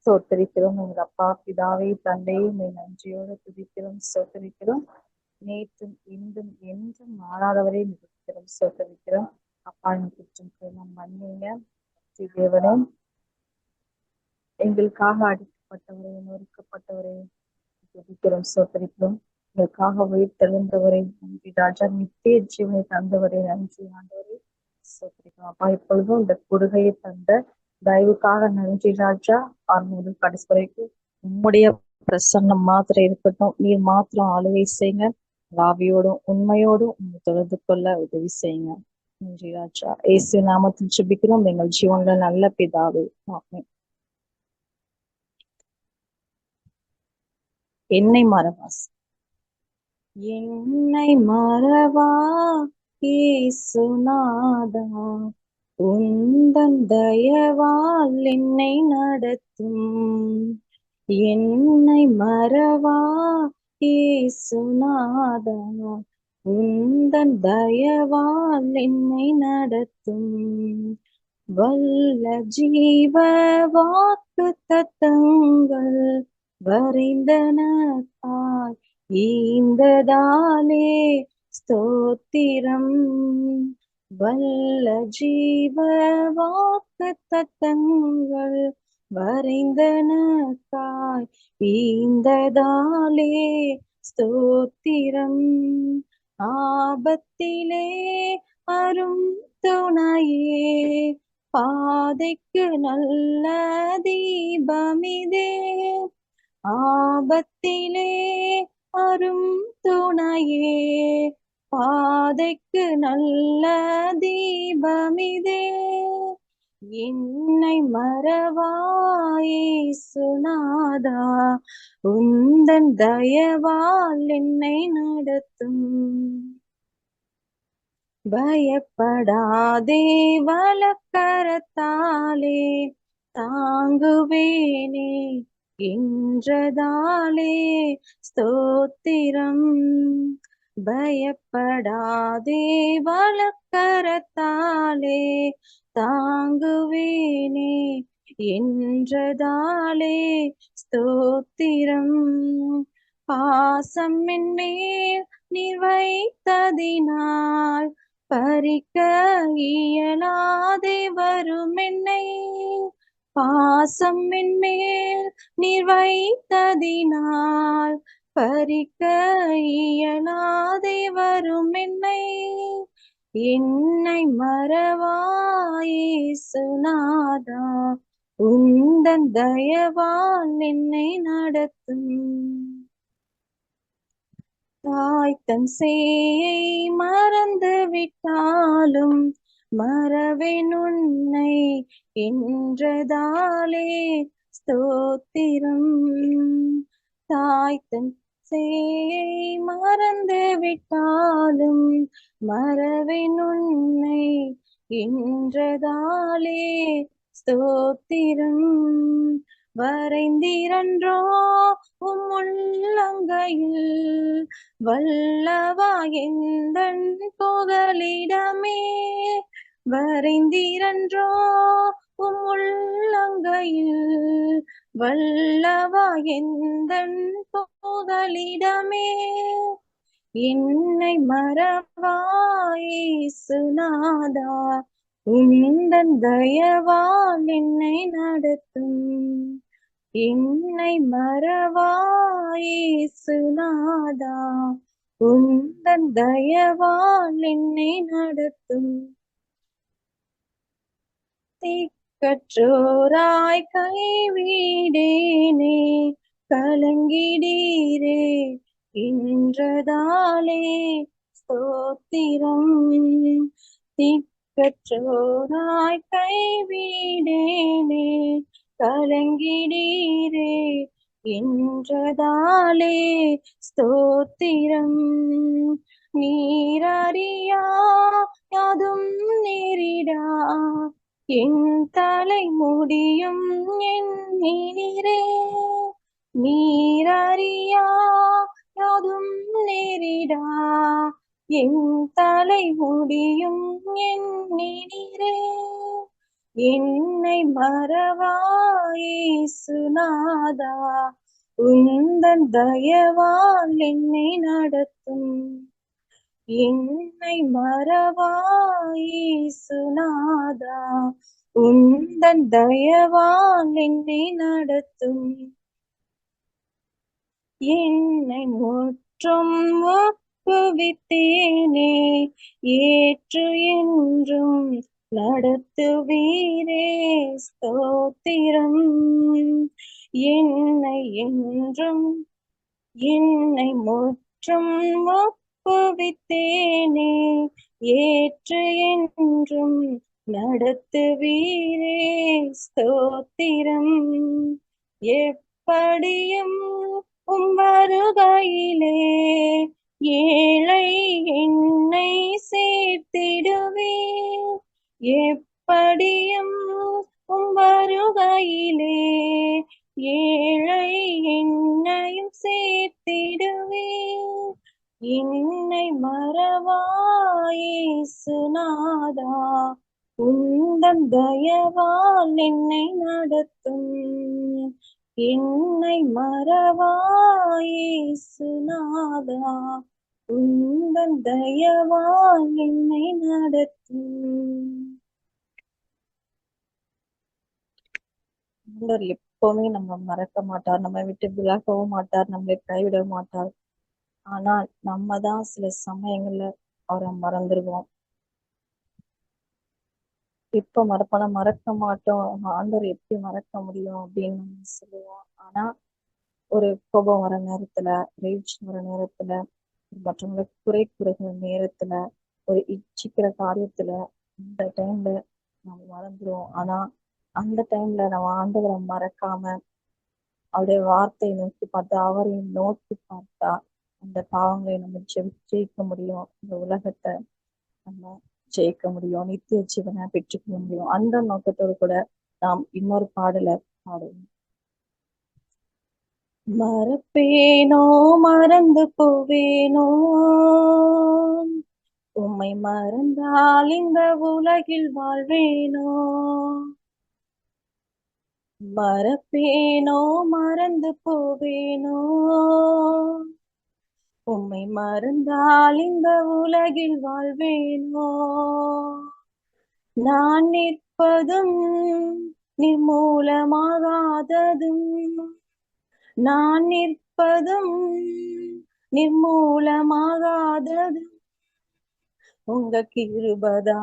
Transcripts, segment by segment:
சோத்தரிக்கிறோம். எங்கள் அப்பா பிதாவை தந்தையை நன்றியோடு துதிக்கிறோம், சோத்தரிக்கிறோம். நேற்றும் இன்றும் என்றும் மாறாதவரை நிறுத்திக்கிறோம், சோத்தரிக்கிறோம். அப்பா குற்றம் மன்னிங்க தேவனே. எங்களுக்காக அடிக்கப்பட்டவரை, நொறுக்கப்பட்டவரை துதிக்கிறோம், சோத்தரிக்கிறோம். எங்களுக்காக உயிர் தெழுந்தவரை நன்றி ராஜா. நித்திய ஜீவனை தந்தவரை நன்றி ஆண்டவரை, சோத்தரிக்கிறோம். அப்பா இப்பொழுதும் இந்த கொடுகையை தந்த தயவுக்காக நன்றி ராஜா. ஆன்மீக கடைசி வரைக்கும் உம்முடைய பிரசன்னம் மாத்திரம் இருக்கட்டும். நீர் மாத்திரம் ஆளுகை செய்யுங்க. ஆவியோடும் உண்மையோடும் உண்மை தொடர்ந்து கொள்ள உதவி செய்யுங்க. நன்றி ராஜா. இயேசு நாமத்தில் ஜெபிக்கிறோம் எங்கள் ஜீவன்ல நல்ல பிதாவே, ஆமென். என்னை மறவாஸ் என்னை மறவா இயேசுநாதா, உந்தன் தயவால் என்னை நடத்தும். என்னை மறவா இயேசுநாதா, உந்தன் தயவால் என்னை நடத்தும். வல்ல ஜீவ வாக்கு தத்தங்கள் வரைந்தனத்தாய் ஈந்ததாலே ஸ்தோத்திரம். வல்ல ஜீவ வாக்கு தத்தங்கள் வரைந்தனத்தாய் ஈந்ததாலே ஸ்தோத்திரம். ஆபத்திலே அரும் துணையே, பாதைக்கு நல்ல தீபமிதே. ஆபத்திலே அரும் துணையே, பாதைக்கு நல்ல தீபமிதே. என்னை மறவாயேசுநாதா, உந்தன் தயவால் என்னை நடத்தும். பயப்படாதே வலக்கரத்தாலே தாங்குவேனே என்றதாலே ஸ்தோத்திரம். பயப்படாதே வலக்கரத்தாலே தாங்குவேனே என்றதாலே ஸ்தோத்திரம். பாசம் என்மேல் நீர் வைத்ததினால் பறிக்க இயலாதே வரும் என்னை. பாசம் என்மேல் நீர் வைத்ததினால் பறிக்க இயலாதே வரும் என்னை. என்னை மறவாயேசுநாதா, உந்தன் தயவால் என்னை நடத்தும். தாய் தன் சேயை மறந்து விட்டாலும் மறவேன் உன்னை என்றதாலே ஸ்தோத்திரம். தாய் தன் சேயை மறந்து விட்டாலும் மறவேன் உன்னை என்றதாலே ஸ்தோத்திரம். வரைந்திரன்றோ உம் உள்ளங்கையில் வல்லவா எந்தன் புகலிடமே. வரைந்திரன்றோ உம் உள்ளங்கையில் வல்லவா எந்தன் புகலிடமே. என்னை மறவாயேசுநாதா, உந்தன் தயவால் என்னை நடத்தும். என்னை மறவாயேசுநாதா, உந்தன் தயவால் என்னை நடத்தும். திக்கற்றோராய் கைவிடேனே கலங்கிடீரே என்றதாலே ஸ்தோத்திரம். திக்கற்றோராய் கைவிடேனே கலங்கிடீரே என்றதாலே ஸ்தோத்திரம். நீரறியா யாதும் நேரிடா என் தலை முடியும் எண்ணினீரே. நீரறியா யாதும் நேரிடா என் தலை முடியும் எண்ணினீரே. என்னை மறவாயேசுநாதா, உந்தன் தயவால் என்னை நடத்தும். என்னை மறவாயேசுநாதா, உந்தன் தயவால் என்னை நடத்தும். என்னை முற்றும் ஒப்புவித்தேனே, ஏற்று என்றும் நடத்துவீரே, ஸ்தோத்திரம். என்னை முற்றும் ஒப்புவித்தேனே, ஏற்று என்றும் நடத்துவீரே, ஸ்தோத்திரம். எப்படியும் வருகையிலே ஏழை என்னை சேர்த்திடுவே, எப்படியும் வருகையிலே ஏழை என்னையும் சேர்த்திடுவே. என்னை மறவாயேசுநாதா, உந்தன் தயவால் என்னை நடத்தும். என்னை மறவாயேசுநாதா, உந்தன் தயவால் என்னை நடத்தும். ஆண்டவர் எப்பவுமே நம்ம மறக்க மாட்டார், நம்ம விட்டு விலகவும் மாட்டார், நம்மளை கைவிட மாட்டார். ஆனால் நம்ம தான் சில சமயங்கள்ல அவரை மறந்துடுவோம். எப்ப மறப்பான மறக்க மாட்டோம், ஆண்டவர் எப்படி மறக்க முடியும் அப்படின்னு நம்ம சொல்லுவோம். ஆனா ஒரு கோபம் வர நேரத்துல, ரேஜ் வர நேரத்துல, மற்றவங்களை குறைக்கிற நேரத்துல, ஒரு இச்சிக்கிற காரியத்துல, இந்த டைம்ல நம்ம மறந்துடுவோம். ஆனா அந்த டைம்ல நம்ம ஆண்டவரை மறக்காம அவருடைய வார்த்தையை நோக்கி பார்த்தா, அவரையும் நோக்கி பார்த்தா, அந்த பாவங்களை நம்ம ஜெயிக்க முடியும். இந்த உலகத்தை நம்ம ஜெயிக்க முடியும், நித்திய ஜீவனை பெற்றுக்க முடியும். அந்த நோக்கத்தோடு கூட நாம் இன்னொரு பாடலை பாடுவோம். மறப்பேனோ மறந்து போவேனோ, உம்மை மறந்தால் இந்த உலகில் வாழ்வேனோ. மறப்பேனோ மறந்து போவேனோ, உம்மை மறந்தால் இந்த உலகில் வாழ்வேனோ. நான் நிற்பதும் நிர்மூலமாகாததும், நான் நிற்பதும் நிர்மூலமாகாததும் உங்க கிருபதா,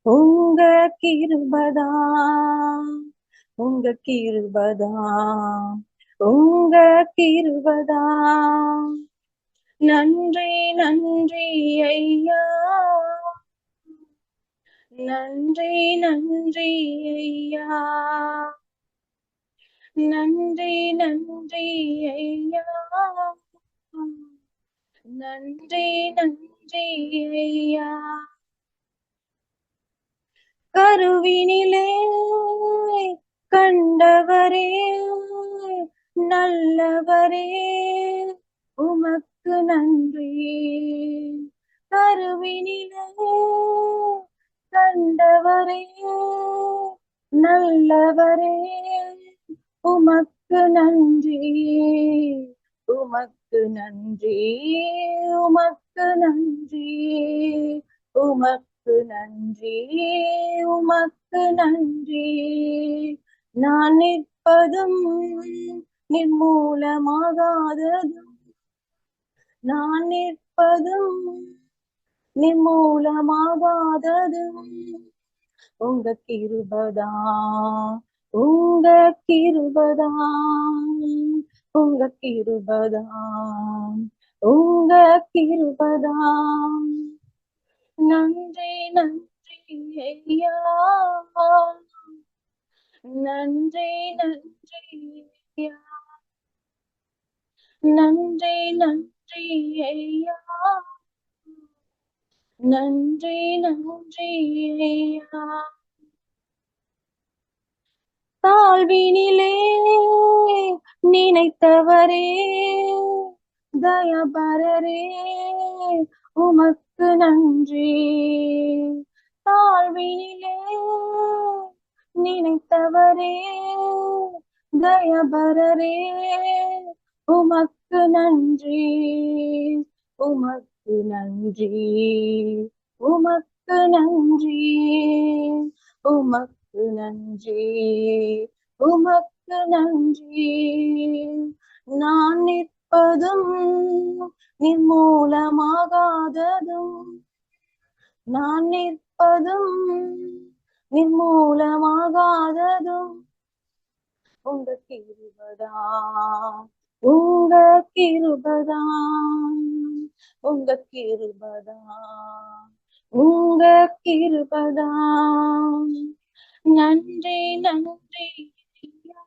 உங்க கிருபதா, உங்க கிருபதா, உங்க கிருபதா. நன்றி நன்றி ஐயா, நன்றி நன்றி ஐயா, நன்றி நன்றி ஐயா, நன்றி நன்றி ஐயா. கருவினிலே கண்டவரே, நல்லவரே, உமக்கு நன்றி. கருவினிலே கண்டவரே, நல்லவரே, உமக்கு நன்றி, உமக்கு நன்றி, உமக்கு நன்றி, உமக்கு நன்றி, உமக்கு நன்றி. நான் நிற்பதும் நிர்மூலமாகாததும், நான் நிற்பதும் நிர்மூலமாகாததும் உங்க கிருபதா, உங்க கிருபதா, உங்க கிருபதா, உங்க கிருபதா. நன்றி நன்றி ஐயா, நன்றி நன்றி ஐயா, நன்றி நன்றி ஐயா, நன்றி நன்றி ஐயா. தாழ்வினிலே நினைத்தவரே, தயபரரே, உமக்கு நன்றி. தாழ்வினிலே நினைத்தவரே தயபரரே உமக்கு நன்றி, உமக்கு நன்றி, உமக்கு நன்றி, உமக்கு நன்றி, உமக்கு நன்றி. நான் நிற்பதும் நிர்மூலமாகாததும், நான் நிற்பதும் நிர்மூலமாகாததும் உங்க கிருபைதான், உங்க கிருபைதான், உங்க கிருபைதான், உங்க கிருபைதான். நன்றி நன்றி ஐயா,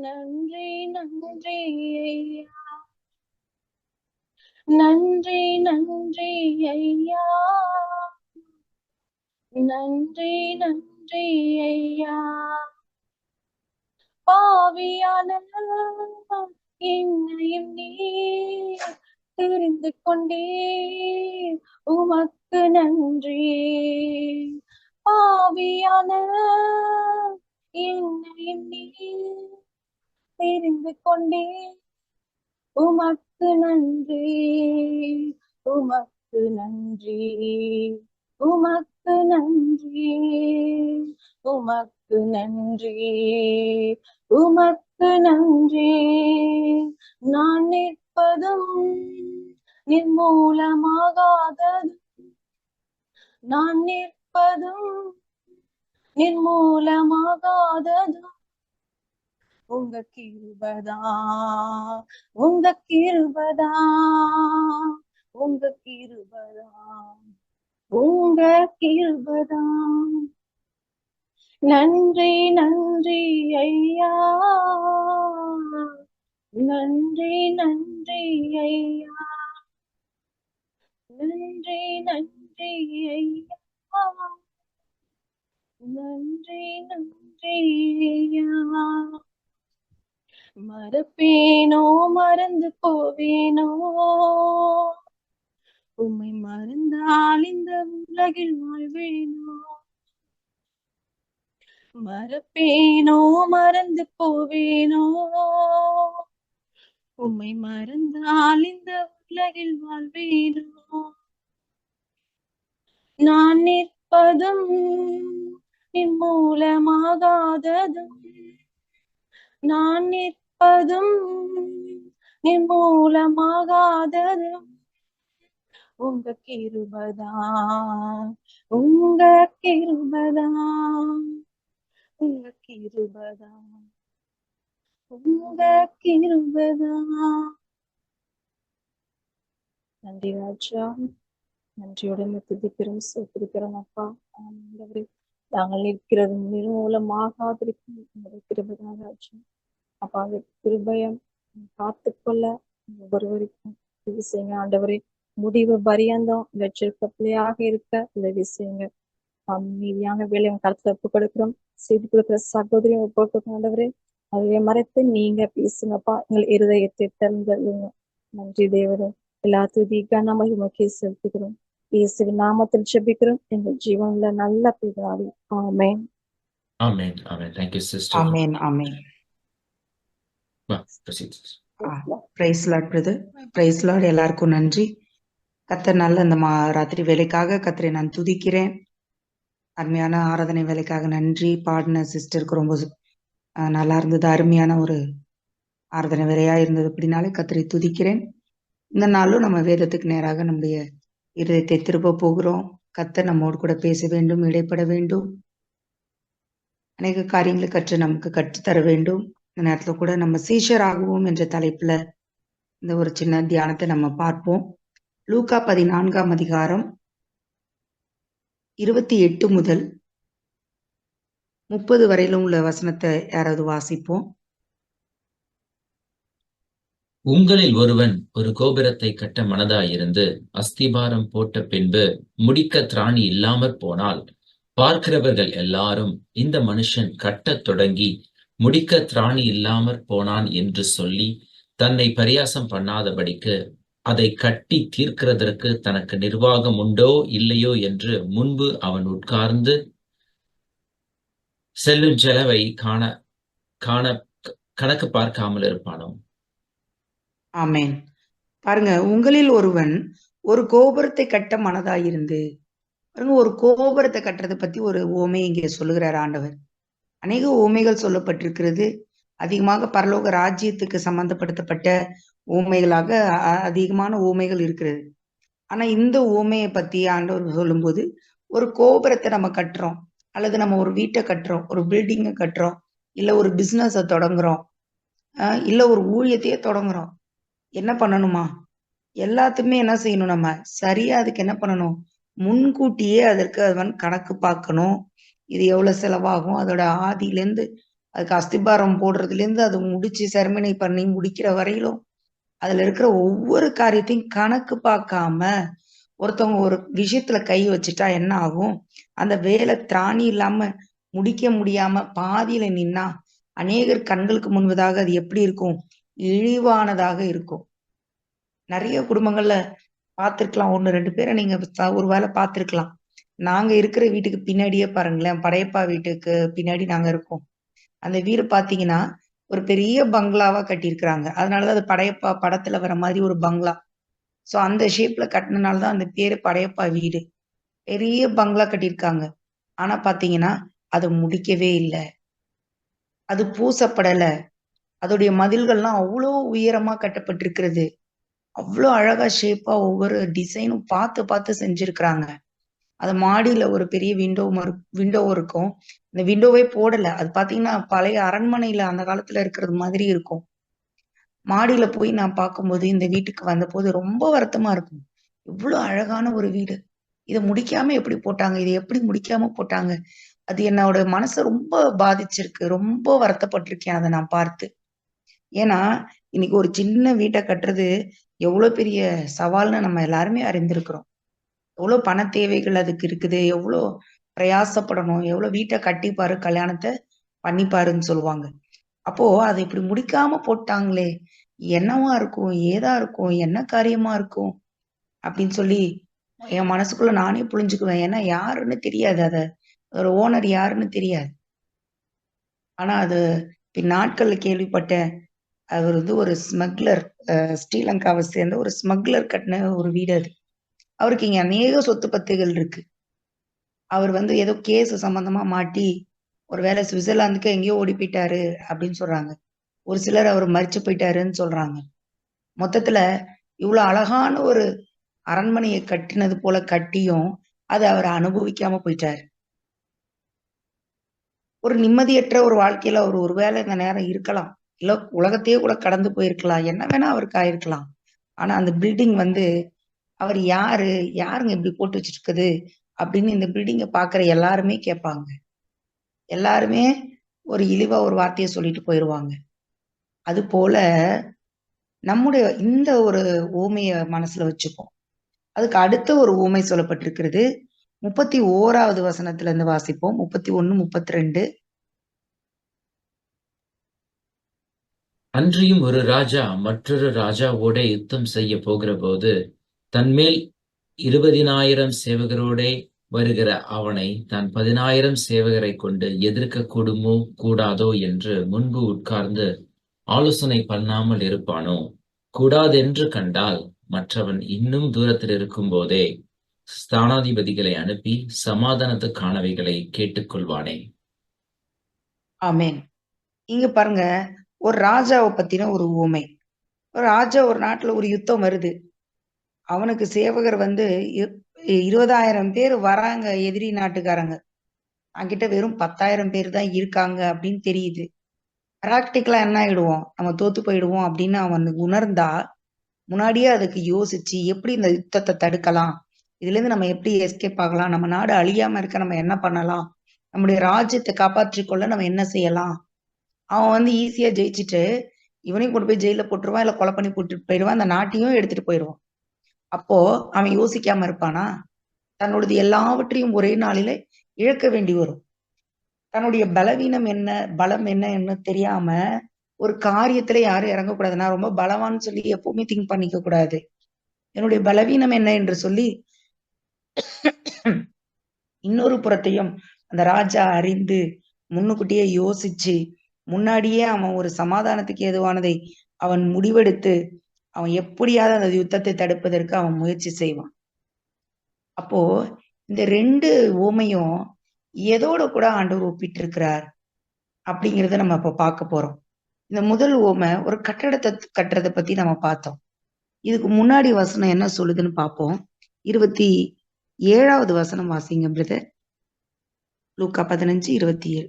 நன்றி நன்றி ஐயா, நன்றி நன்றி ஐயா, நன்றி நன்றி ஐயா. பாவியான என்னையும் நீர் தெரிந்து கொண்டீர், உமக்கு நன்றி. பாவியான என்னையும் நீர் தெரிந்து கொண்டீர், உமக்கு நன்றி, உமக்கு நன்றி, உமக்கு நன்றி, உமக்கு நன்றி, உமக்கு நன்றி. நான் நிற்பதும் நிர்மூலமாகாததும், நான் நிற்பதும் நிர்மூலமாகாததும் உங்க கிருபைதான், உங்க கிருபைதான், உங்க கிருபைதான், உங்க கிருபைதான். நன்றி நன்றி ஐயா, நன்றி நன்றி ஐயா, நன்றி நன்றி ஐயா, நன்றி நன்றி ஐயா. மறப்பேனோ மறந்து போவேனோ, உம்மை மறந்தால் இந்த உலகில் வாழ்வேனோ. மறப்பேனோ மறந்து போவேனோ, உம்மை மறந்தால் இந்த உலகில் வாழ்வேனோ. நான் நிற்பதும் நிர்மூலமாகாததும், நான் நிற்பதும் நிர்மூலமாகாததும் உங்க கிருபைதான், உங்க கிருபைதான், உங்க கிருபைதான், உங்க கிருபைதான். நன்றி ராஜா, நன்றியுடன் துதிக்கிறோம், சோத்திருக்கிறோம் அப்பா. ஆண்டவரே, நாங்கள் நிற்கிறது நிர்மூலமாகாதிருக்கும் உங்களுடைய கிருபைதான் ராஜா. அப்பா, அந்த கிருபையம் காத்துக்கொள்ள ஒவ்வொருவருக்கும் உதவி செய்யுங்க ஆண்டவரே. முடிவு பரியந்தம் வெற்றிருக்க பிள்ளையாக இருக்க உதவி செய்யுங்க. மீதியான வேலையை கருத்துல ஒப்பு கொடுக்கிறோம். செய்து கொடுக்கிற சகோதரியும் ஒப்பு கொடுக்கணும் ஆண்டவரே. அதை மறைத்து நீங்க பேசுங்கப்பா, எங்கள் இருதயத்தை திறந்துங்க. நன்றி தேவரே. எல்லா துதிக்கா நம்ம உமக்கே செலுத்துகிறோம். இயேசுவின் நாமத்தில் ஜெபிக்கிறோம் எங்கள் ஜீவன்ல நல்ல பிதாவே. ஆமென். Amen. Amen. Thank you, sister. Amen. Amen. Proceed. Praise Lord, brother. Praise Lord. எல்லாருக்கும் நன்றி. கர்த்தர் நல்ல இந்த ராத்திரி வேலைக்காக கர்த்தரை நான் துதிக்கிறேன். அருமையான ஆராதனை வேலைக்காக நன்றி. பாடின சிஸ்டருக்கு ரொம்ப நல்லா இருந்தது. அருமையான ஒரு ஆராதனை வேலையா இருந்தது. அப்படின்னாலே கர்த்தரை துதிக்கிறேன். இந்த நாளும் நம்ம வேதத்துக்கு நேராக நம்முடைய இருதயத்தை திருப்ப போகிறோம். கர்த்தர் நம்மோடு கூட பேச வேண்டும், இடைப்பட வேண்டும், அநேக காரியங்களை கற்று நமக்கு கற்றுத்தர வேண்டும். இந்த நேரத்துல கூட நம்ம சீஷர் ஆகுவோம் என்ற தலைப்புல இந்த ஒரு சின்ன தியானத்தை நம்ம பார்ப்போம். லூக்கா 14ஆம் அதிகாரம் 28 முதல் 30 வரையிலும் உள்ள வசனத்தை யாராவது வாசிப்போம். உங்களில் ஒருவன் ஒரு கோபுரத்தை கட்ட மனதாயிருந்து அஸ்திபாரம் போட்ட பின்பு முடிக்க திராணி இல்லாமற் போனால், பார்க்கிறவர்கள் எல்லாரும் இந்த மனுஷன் கட்டத் தொடங்கி முடிக்க திராணி இல்லாமற் போனான் என்று சொல்லி தன்னை பரியாசம் பண்ணாதபடிக்கு அதை கட்டி தீர்க்கிறதற்கு தனக்கு நிர்வாகம் உண்டோ இல்லையோ என்று முன்பு அவன் உட்கார்ந்து செல்லும் செலவை காண காண கணக்கு பார்க்காமல் இருப்பானோ? ஆமென். பாருங்க, உங்களில் ஒருவன் ஒரு கோபுரத்தை கட்ட மனதாயிருந்து, பாருங்க, ஒரு கோபுரத்தை கட்டுறதை பத்தி ஒரு உவமை இங்கே சொல்லுகிறார் ஆண்டவர். அநேக உவமைகள் சொல்லப்பட்டிருக்கிறது. அதிகமாக பரலோக ராஜ்யத்துக்கு சம்பந்தப்படுத்தப்பட்ட உவமைகளாக அதிகமான உவமைகள் இருக்கிறது. ஆனா இந்த உவமையை பத்தி ஆண்டவர் சொல்லும்போது, ஒரு கோபுரத்தை நம்ம கட்டுறோம், அல்லது நம்ம ஒரு வீட்டை கட்டுறோம், ஒரு பில்டிங்கை கட்டுறோம், இல்ல ஒரு பிசினஸை தொடங்குறோம், இல்ல ஒரு ஊழியத்தையே தொடங்குறோம். என்ன பண்ணணுமா? எல்லாத்துக்குமே என்ன செய்யணும்? நம்ம சரியா அதுக்கு என்ன பண்ணணும்? முன்கூட்டியே அதற்கு கணக்கு பார்க்கணும். இது எவ்வளவு செலவாகும், அதோட ஆதியிலேருந்து அதுக்கு அஸ்திபாரம் போடுறதுலேருந்து அதை முடிச்சு செரமனி பண்ணி முடிக்கிற வரையிலும் அதுல இருக்கிற ஒவ்வொரு காரியத்தையும் கணக்கு பார்க்காம ஒருத்தவங்க ஒரு விஷயத்துல கை வச்சுட்டா என்ன ஆகும்? அந்த வேலை திராணி இல்லாம முடிக்க முடியாம பாதியில நின்னா அநேகர் கண்களுக்கு முன்பதாக அது எப்படி இருக்கும்? இழிவானதாக இருக்கும். நிறைய குடும்பங்கள்ல பார்த்திருக்கலாம். 1, 2 பேரை நீங்க ஒரு வேளை பார்த்திருக்கலாம். நாங்க இருக்கிற வீட்டுக்கு பின்னாடியே பாருங்களேன், படையப்பா வீட்டுக்கு பின்னாடி நாங்க இருக்கோம். அந்த வீடு பாத்தீங்கன்னா ஒரு பெரிய பங்களாவா கட்டியிருக்கிறாங்க. அதனாலதான் அது படையப்பா படத்துல வர மாதிரி ஒரு பங்களா. சோ அந்த ஷேப்ல கட்டினனாலதான் அந்த பேரு படையப்பா வீடு. பெரிய பங்களா கட்டியிருக்காங்க. ஆனா பாத்தீங்கன்னா அது முடிக்கவே இல்ல. அது பூசப்படல. அதோடைய மதில்கள்லாம் அவ்வளோ உயரமா கட்டப்பட்டிருக்கிறது. அவ்வளோ அழகா ஷேப்பா ஒவ்வொரு டிசைனும் பார்த்து பார்த்து செஞ்சிருக்கிறாங்க. அது மாடியில ஒரு பெரிய விண்டோ இருக்கும். இந்த விண்டோவே போடல. அது பாத்தீங்கன்னா பழைய அரண்மனையில அந்த காலத்துல இருக்கிறது மாதிரி இருக்கும். மாடியில போய் நான் பார்க்கும்போது இந்த வீட்டுக்கு வந்தபோது ரொம்ப வருத்தமா இருக்கும். இவ்வளவு அழகான ஒரு வீடு. இத முடிக்காம எப்படி போட்டாங்க? இத எப்படி முடிக்காம போட்டாங்க? அது என்னோட மனச ரொம்ப பாதிச்சிருக்கு. ரொம்ப வருத்தப்பட்டிருக்கேன் அத நான் பார்த்து. ஏன்னா, இன்னைக்கு ஒரு சின்ன வீட்ட கட்டுறது எவ்வளவு பெரிய சவால்ன்னு நம்ம எல்லாருமே அறிந்திருக்கிறோம். எவ்வளவு பண தேவைகள் அதுக்கு இருக்குது. எவ்வளோ பிரயாசப்படணும். எவ்வளவு வீட்ட கட்டிப்பாரு, கல்யாணத்த பண்ணிப்பாருன்னு சொல்லுவாங்க. அப்போ அத இப்படி முடிக்காம போட்டாங்களே! என்னவா இருக்கும்? ஏதா இருக்கும்? என்ன காரியமா இருக்கும்? அப்படின்னு சொல்லி என் மனசுக்குள்ள நானே புரிஞ்சுக்குவேன். ஏன்னா யாருன்னு தெரியாது. அதோட ஓனர் யாருன்னு தெரியாது. ஆனா அது பின்னாட்கள்ல கேள்விப்பட்டேன். அவர் ஒரு ஸ்மக்லர். ஸ்ரீலங்காவை சேர்ந்த ஒரு ஸ்மக்லர் கட்டின ஒரு வீடு அது. அவருக்கு இங்க அநேக சொத்து பத்துகள் இருக்கு. அவர் ஏதோ கேஸ் சம்பந்தமா மாட்டி ஒருவேளை சுவிட்சர்லாந்துக்கு எங்கேயோ ஓடி போயிட்டாரு அப்படின்னு சொல்றாங்க. ஒரு சிலர் அவர் மரிச்சு போயிட்டாருன்னு சொல்றாங்க. மொத்தத்துல இவ்வளவு அழகான ஒரு அரண்மனையை கட்டினது போல கட்டியும் அதை அவர் அனுபவிக்காம போயிட்டாரு. ஒரு நிம்மதியற்ற ஒரு வாழ்க்கையில அவர் ஒருவேளை இந்த நேரம் இருக்கலாம். இல்ல உலகத்தையே கூட கடந்து போயிருக்கலாம். என்ன வேணா அவருக்கு ஆயிருக்கலாம். ஆனா அந்த பில்டிங் அவர் யாரு? யாருங்க இப்படி போட்டு வச்சிருக்குது? அப்படின்னு இந்த பில்டிங்கை பாக்குற எல்லாருமே கேட்பாங்க. எல்லாருமே ஒரு இழிவா ஒரு வார்த்தையை சொல்லிட்டு போயிருவாங்க. அது போல நம்முடைய இந்த ஒரு ஊமைய மனசுல வச்சுப்போம். அதுக்கு அடுத்த ஒரு ஊமை சொல்லப்பட்டிருக்கிறது. 31வது வசனத்துல இருந்து வாசிப்போம். 31, 32. அன்றியும் ஒரு ராஜா மற்றொரு ராஜாவோட யுத்தம் செய்ய போகிற போது தன்மேல் 20,000 சேவகரோடே வருகிற அவனை தான் 10,000 சேவகரை கொண்டு எதிர்க்க கூடுமோ கூடாதோ என்று முன்பு உட்கார்ந்து ஆலோசனை பண்ணாமல் இருப்பானோ? கூடாதென்று கண்டால் மற்றவன் இன்னும் தூரத்தில் இருக்கும் போதே ஸ்தானாதிபதிகளை அனுப்பி சமாதானத்துக்கானவைகளை கேட்டுக்கொள்வானே. ஆமென். இங்க பாருங்க, ஒரு ராஜாவை பத்தின ஒரு ஊமை. ஒரு ராஜா, ஒரு நாட்டுல ஒரு யுத்தம் வருது. அவனுக்கு சேவகர் 20,000 பேர் வராங்க, எதிரி நாட்டுக்காரங்க. என்கிட்ட வெறும் 10,000 பேர் தான் இருக்காங்க அப்படின்னு தெரியுது. பிராக்டிக்கலா என்ன ஆயிடுவோம்? நம்ம தோத்து போயிடுவோம் அப்படின்னு அவன் உணர்ந்தா, முன்னாடியே அதுக்கு யோசிச்சு எப்படி இந்த யுத்தத்தை தடுக்கலாம்? இதுல இருந்து நம்ம எப்படி எஸ்கேப் ஆகலாம்? நம்ம நாடு அழியாம இருக்க நம்ம என்ன பண்ணலாம்? நம்முடைய ராஜ்யத்தை காப்பாற்றிக் கொள்ள நம்ம என்ன செய்யலாம்? அவன் ஈஸியா ஜெயிச்சுட்டு இவனையும் கொண்டு போய் ஜெயில போட்டுருவான், இல்ல கொலை பண்ணி போட்டுட்டு போயிடுவான், அந்த நாட்டையும் எடுத்துட்டு போயிடுவான். அப்போ அவன் யோசிக்காம இருப்பானா? தன்னுடைய எல்லாவற்றையும் ஒரே நாளிலே இழக்க வேண்டி வரும். தன்னுடைய பலவீனம் என்ன, பலம் என்ன தெரியாம ஒரு காரியத்துல யாரும் இறங்கக்கூடாது. நான் ரொம்ப பலவான்னு சொல்லி எப்பவுமே திங்க் பண்ணிக்க கூடாது. என்னுடைய பலவீனம் என்ன என்று சொல்லி இன்னொரு புறத்தையும் அந்த ராஜா அறிந்து முன்னுக்கூட்டியே யோசிச்சு முன்னாடியே அவன் ஒரு சமாதானத்துக்கு ஏதுவானதை அவன் முடிவெடுத்து அவன் எப்படியாவது அந்த யுத்தத்தை தடுப்பதற்கு அவன் முயற்சி செய்வான். அப்போ இந்த 2 உவமையும் எதோட கூட ஆண்டவர் ஒப்பிட்டு இருக்கிறார் அப்படிங்கிறத நம்ம இப்ப பார்க்க போறோம். இந்த முதல் உவமை ஒரு கட்டடத்தை கட்டுறதை பத்தி நம்ம பார்த்தோம். இதுக்கு முன்னாடி வசனம் என்ன சொல்லுதுன்னு பார்ப்போம். 27வது வசனம் வாசிங்க பிரதர். லூக்கா 15:27.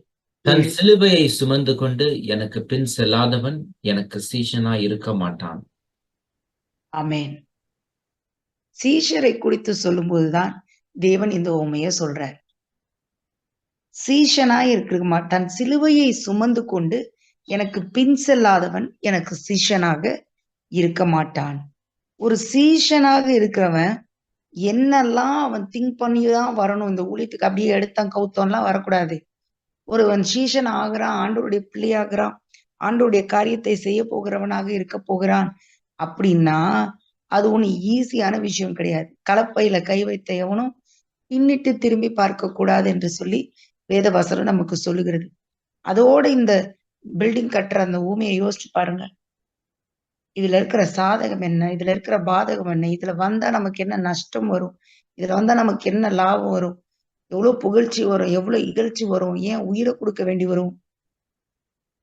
தன் சிலுவையை சுமந்து கொண்டு எனக்கு பின் செல்லாதவன் எனக்கு சீஷனாய் இருக்க மாட்டான். ஆமென். சீஷரை குறித்து சொல்லும்போதுதான் தேவன் இந்த உவமையை சொல்றார். சீஷனாய் இருக்க தன் சிலுவையை சுமந்து கொண்டு எனக்கு பின் செல்லாதவன் எனக்கு சீஷனாக இருக்க மாட்டான். ஒரு சீஷனாக இருக்கிறவன் என்னெல்லாம் அவன் திங்க் பண்ணிதான் வரணும். இந்த ஊழியத்துக்கு அப்படியே எடுத்தான் கவுத்தம்லாம் வரக்கூடாது. ஒருவன் சீஷன் ஆகிறான், ஆண்டவருடைய பிள்ளையாகிறான், ஆண்டவருடைய காரியத்தை செய்ய போகிறவனாக இருக்க போகிறான் அப்படின்னா அது ஒண்ணு ஈஸியான விஷயம் கிடையாது. கலப்பையில கை வைத்த எவனும் பின்னிட்டு திரும்பி பார்க்க கூடாது என்று சொல்லி வேத வசனம் நமக்கு சொல்லுகிறது. அதோட இந்த பில்டிங் கட்டுற அந்த ஊமையை யோசிச்சு பாருங்க. இதுல இருக்கிற சாதகம் என்ன, இதுல இருக்கிற பாதகம் என்ன, இதுல வந்தா நமக்கு என்ன நஷ்டம் வரும், இதுல வந்தா நமக்கு என்ன லாபம் வரும், எவ்வளவு புகழ்ச்சி வரும், எவ்வளவு இகழ்ச்சி வரும், ஏன் உயிரை கொடுக்க வேண்டி வரும்,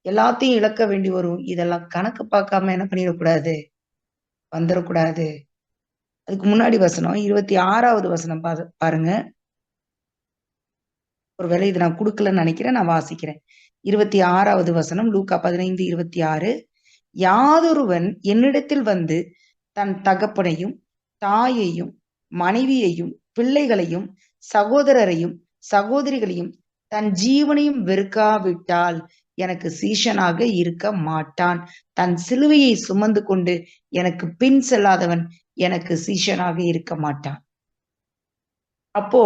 எல்லாத்தையும் இழக்க வேண்டி வரும். இதெல்லாம் கணக்கு பார்க்காம என்ன பண்ணிடக்கூடாது, வந்துடக்கூடாது. அதுக்கு முன்னாடி வசனம் 26வது வசனம் பாருங்க. ஒருவேளை இது நான் கொடுக்கலன்னு நினைக்கிறேன், நான் வாசிக்கிறேன். 26வது வசனம் லூக்கா 15:26. யாதொருவன் என்னிடத்தில் வந்து தன் தகப்பனையும் தாயையும் மனைவியையும் பிள்ளைகளையும் சகோதரரையும் சகோதரிகளையும் தன் ஜீவனையும் வெறுக்காவிட்டால் எனக்கு சீஷனாக இருக்க மாட்டான். தன் சிலுவையை சுமந்து கொண்டு எனக்கு பின் செல்லாதவன் எனக்கு சீஷனாக இருக்க மாட்டான். அப்போ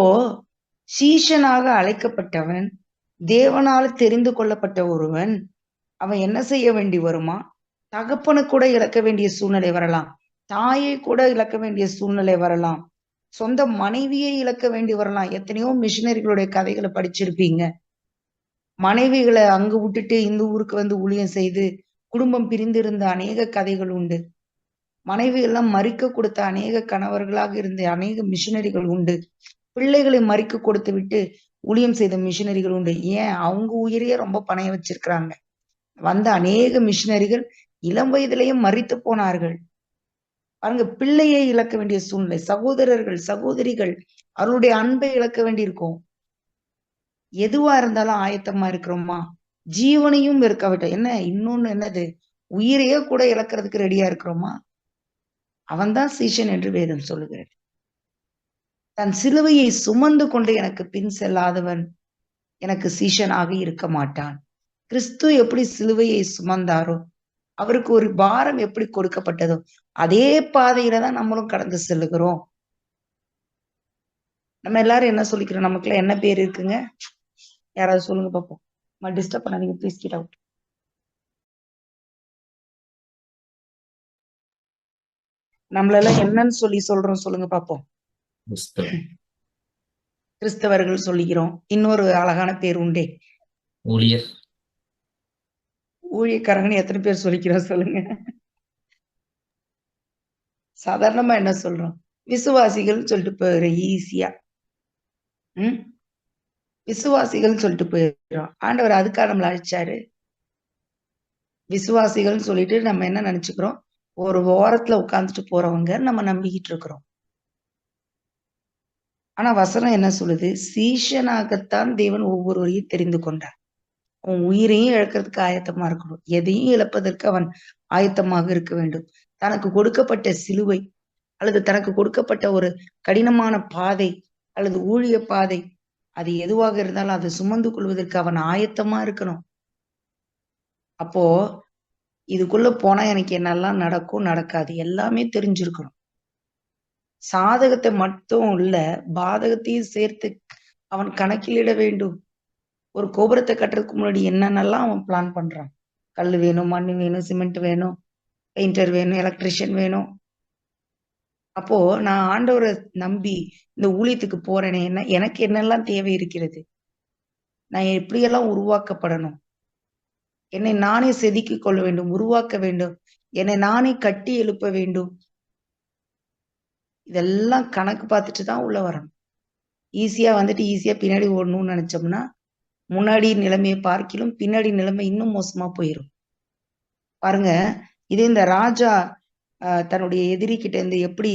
சீஷனாக அழைக்கப்பட்டவன், தேவனால் தெரிந்து கொள்ளப்பட்ட ஒருவன், அவன் என்ன செய்ய வேண்டி வருமா? தகப்பனை கூட இழக்க வேண்டிய சூழ்நிலை வரலாம், தாயை கூட இழக்க வேண்டிய சூழ்நிலை வரலாம், சொந்த மனைவியை இழக்க வேண்டி வரலாம். எத்தனையோ மிஷினரிகளுடைய கதைகளை படிச்சிருப்பீங்க. மனைவிகளை அங்கு விட்டுட்டு இந்த ஊருக்கு வந்து ஊழியம் செய்து குடும்பம் பிரிந்திருந்த அநேக கதைகள் உண்டு. மனைவியெல்லாம் மறிக்க கொடுத்த அநேக கணவர்களாக இருந்த அநேக மிஷினரிகள் உண்டு. பிள்ளைகளை மறிக்க கொடுத்து விட்டு ஊழியம் செய்த மிஷினரிகள் உண்டு. ஏன், அவங்க உயிரையே ரொம்ப பணைய வச்சிருக்கிறாங்க. வந்த அநேக மிஷினரிகள் இளம் வயதிலேயும் மறித்து போனார்கள். பாருங்க, பிள்ளையை இழக்க வேண்டிய சூழ்நிலை, சகோதரர்கள் சகோதரிகள் அவருடைய அன்பை இழக்க வேண்டியிருக்கும். எதுவா இருந்தாலும் ஆயத்தமா இருக்கிறோமா? ஜீவனையும் இருக்காவிட்டோம். என்ன இன்னொன்னு என்னது, உயிரையே கூட இழக்கிறதுக்கு ரெடியா இருக்கிறோமா? அவன்தான் சீஷன் என்று வேதம் சொல்லுகிறது. தன் சிலுவையை சுமந்து கொண்டு எனக்கு பின் செல்லாதவன் எனக்கு சீஷனாக இருக்க மாட்டான். கிறிஸ்து எப்படி சிலுவையை சுமந்தாரோ, அவருக்கு ஒரு பாரம் எப்படி கொடுக்கப்பட்டதோ, அதே பாதையில தான் நம்மளும் கடந்து செல்லுகிறோம். நம்ம எல்லாரும் என்ன சொல்லிக்கிறோம்? நமக்குள்ள என்ன பேர் இருக்குங்க? யாராவது சொல்லுங்க பாப்போம். டிஸ்டர்ப் பண்ணாதீங்க ப்ளீஸ், கெட் அவுட். நம்மளெல்லாம் என்னன்னு சொல்லி சொல்றோம் சொல்லுங்க பாப்போம். கிறிஸ்தவர்கள் சொல்லிக்கிறோம். இன்னொரு அழகான பேர் உண்டே, ஊழியர். ஊழியக்காரங்கன்னு எத்தனை பேர் சொல்லிக்கிறோம் சொல்லுங்க. சாதாரணமா என்ன சொல்றோம்? விசுவாசிகள் சொல்லிட்டு போயிடுறோம் ஈஸியா. விசுவாசிகள் சொல்லிட்டு போயிடுறோம். ஆண்டவர் அதுக்காக நம்மளை அழைச்சாரு. விசுவாசிகள் சொல்லிட்டு நம்ம என்ன நினைச்சுக்கிறோம்? ஒரு ஓரத்துல உட்கார்ந்துட்டு போறவங்க நம்ம நம்பிக்கிட்டு இருக்கிறோம். ஆனா வசனம் என்ன சொல்லுது? சீஷனாகத்தான் தேவன் ஒவ்வொருவரையும் தெரிந்து கொண்டார். அவன் உயிரையும் இழக்கிறதுக்கு ஆயத்தமா இருக்கணும், எதையும் இழப்பதற்கு அவன் ஆயத்தமாக இருக்க வேண்டும். தனக்கு கொடுக்கப்பட்ட சிலுவை அல்லது தனக்கு கொடுக்கப்பட்ட ஒரு கடினமான பாதை அல்லது ஊழிய பாதை, அது எதுவாக இருந்தாலும் அதை சுமந்து கொள்வதற்கு அவன் ஆயத்தமா இருக்கணும். அப்போ இதுக்குள்ள போனா எனக்கு என்னெல்லாம் நடக்கும் நடக்காது எல்லாமே தெரிஞ்சிருக்கணும். சாதகத்தை மட்டும் இல்ல, பாதகத்தையும் சேர்த்து அவன் கணக்கிலிட வேண்டும். ஒரு கோபுரத்தை கட்டுறதுக்கு முன்னாடி என்னென்னலாம் அவன் பிளான் பண்றான். கல் வேணும், மண் வேணும், சிமெண்ட் வேணும், பெயிண்டர் வேணும், எலக்ட்ரிஷியன் வேணும். அப்போ நான் ஆண்டவரை நம்பி இந்த ஊழியத்துக்கு போறேனே, என்ன எனக்கு என்னெல்லாம் தேவை இருக்கிறது? நான் எப்படியெல்லாம் உருவாக்கப்படணும், என்னை நானே செதுக்கிக் கொள்ள வேண்டும், உருவாக்க வேண்டும், என்னை நானே கட்டி எழுப்ப வேண்டும். இதெல்லாம் கணக்கு பார்த்துட்டு தான் உள்ள வரணும். ஈஸியா வந்துட்டு ஈஸியா பின்னாடி ஓடணும்னு நினைச்சோம்னா முன்னாடி நிலைமையை பார்க்கிலும் பின்னாடி நிலைமை இன்னும் மோசமா போயிடும். பாருங்க, இது இந்த ராஜா தன்னுடைய எதிரி கிட்ட இருந்து எப்படி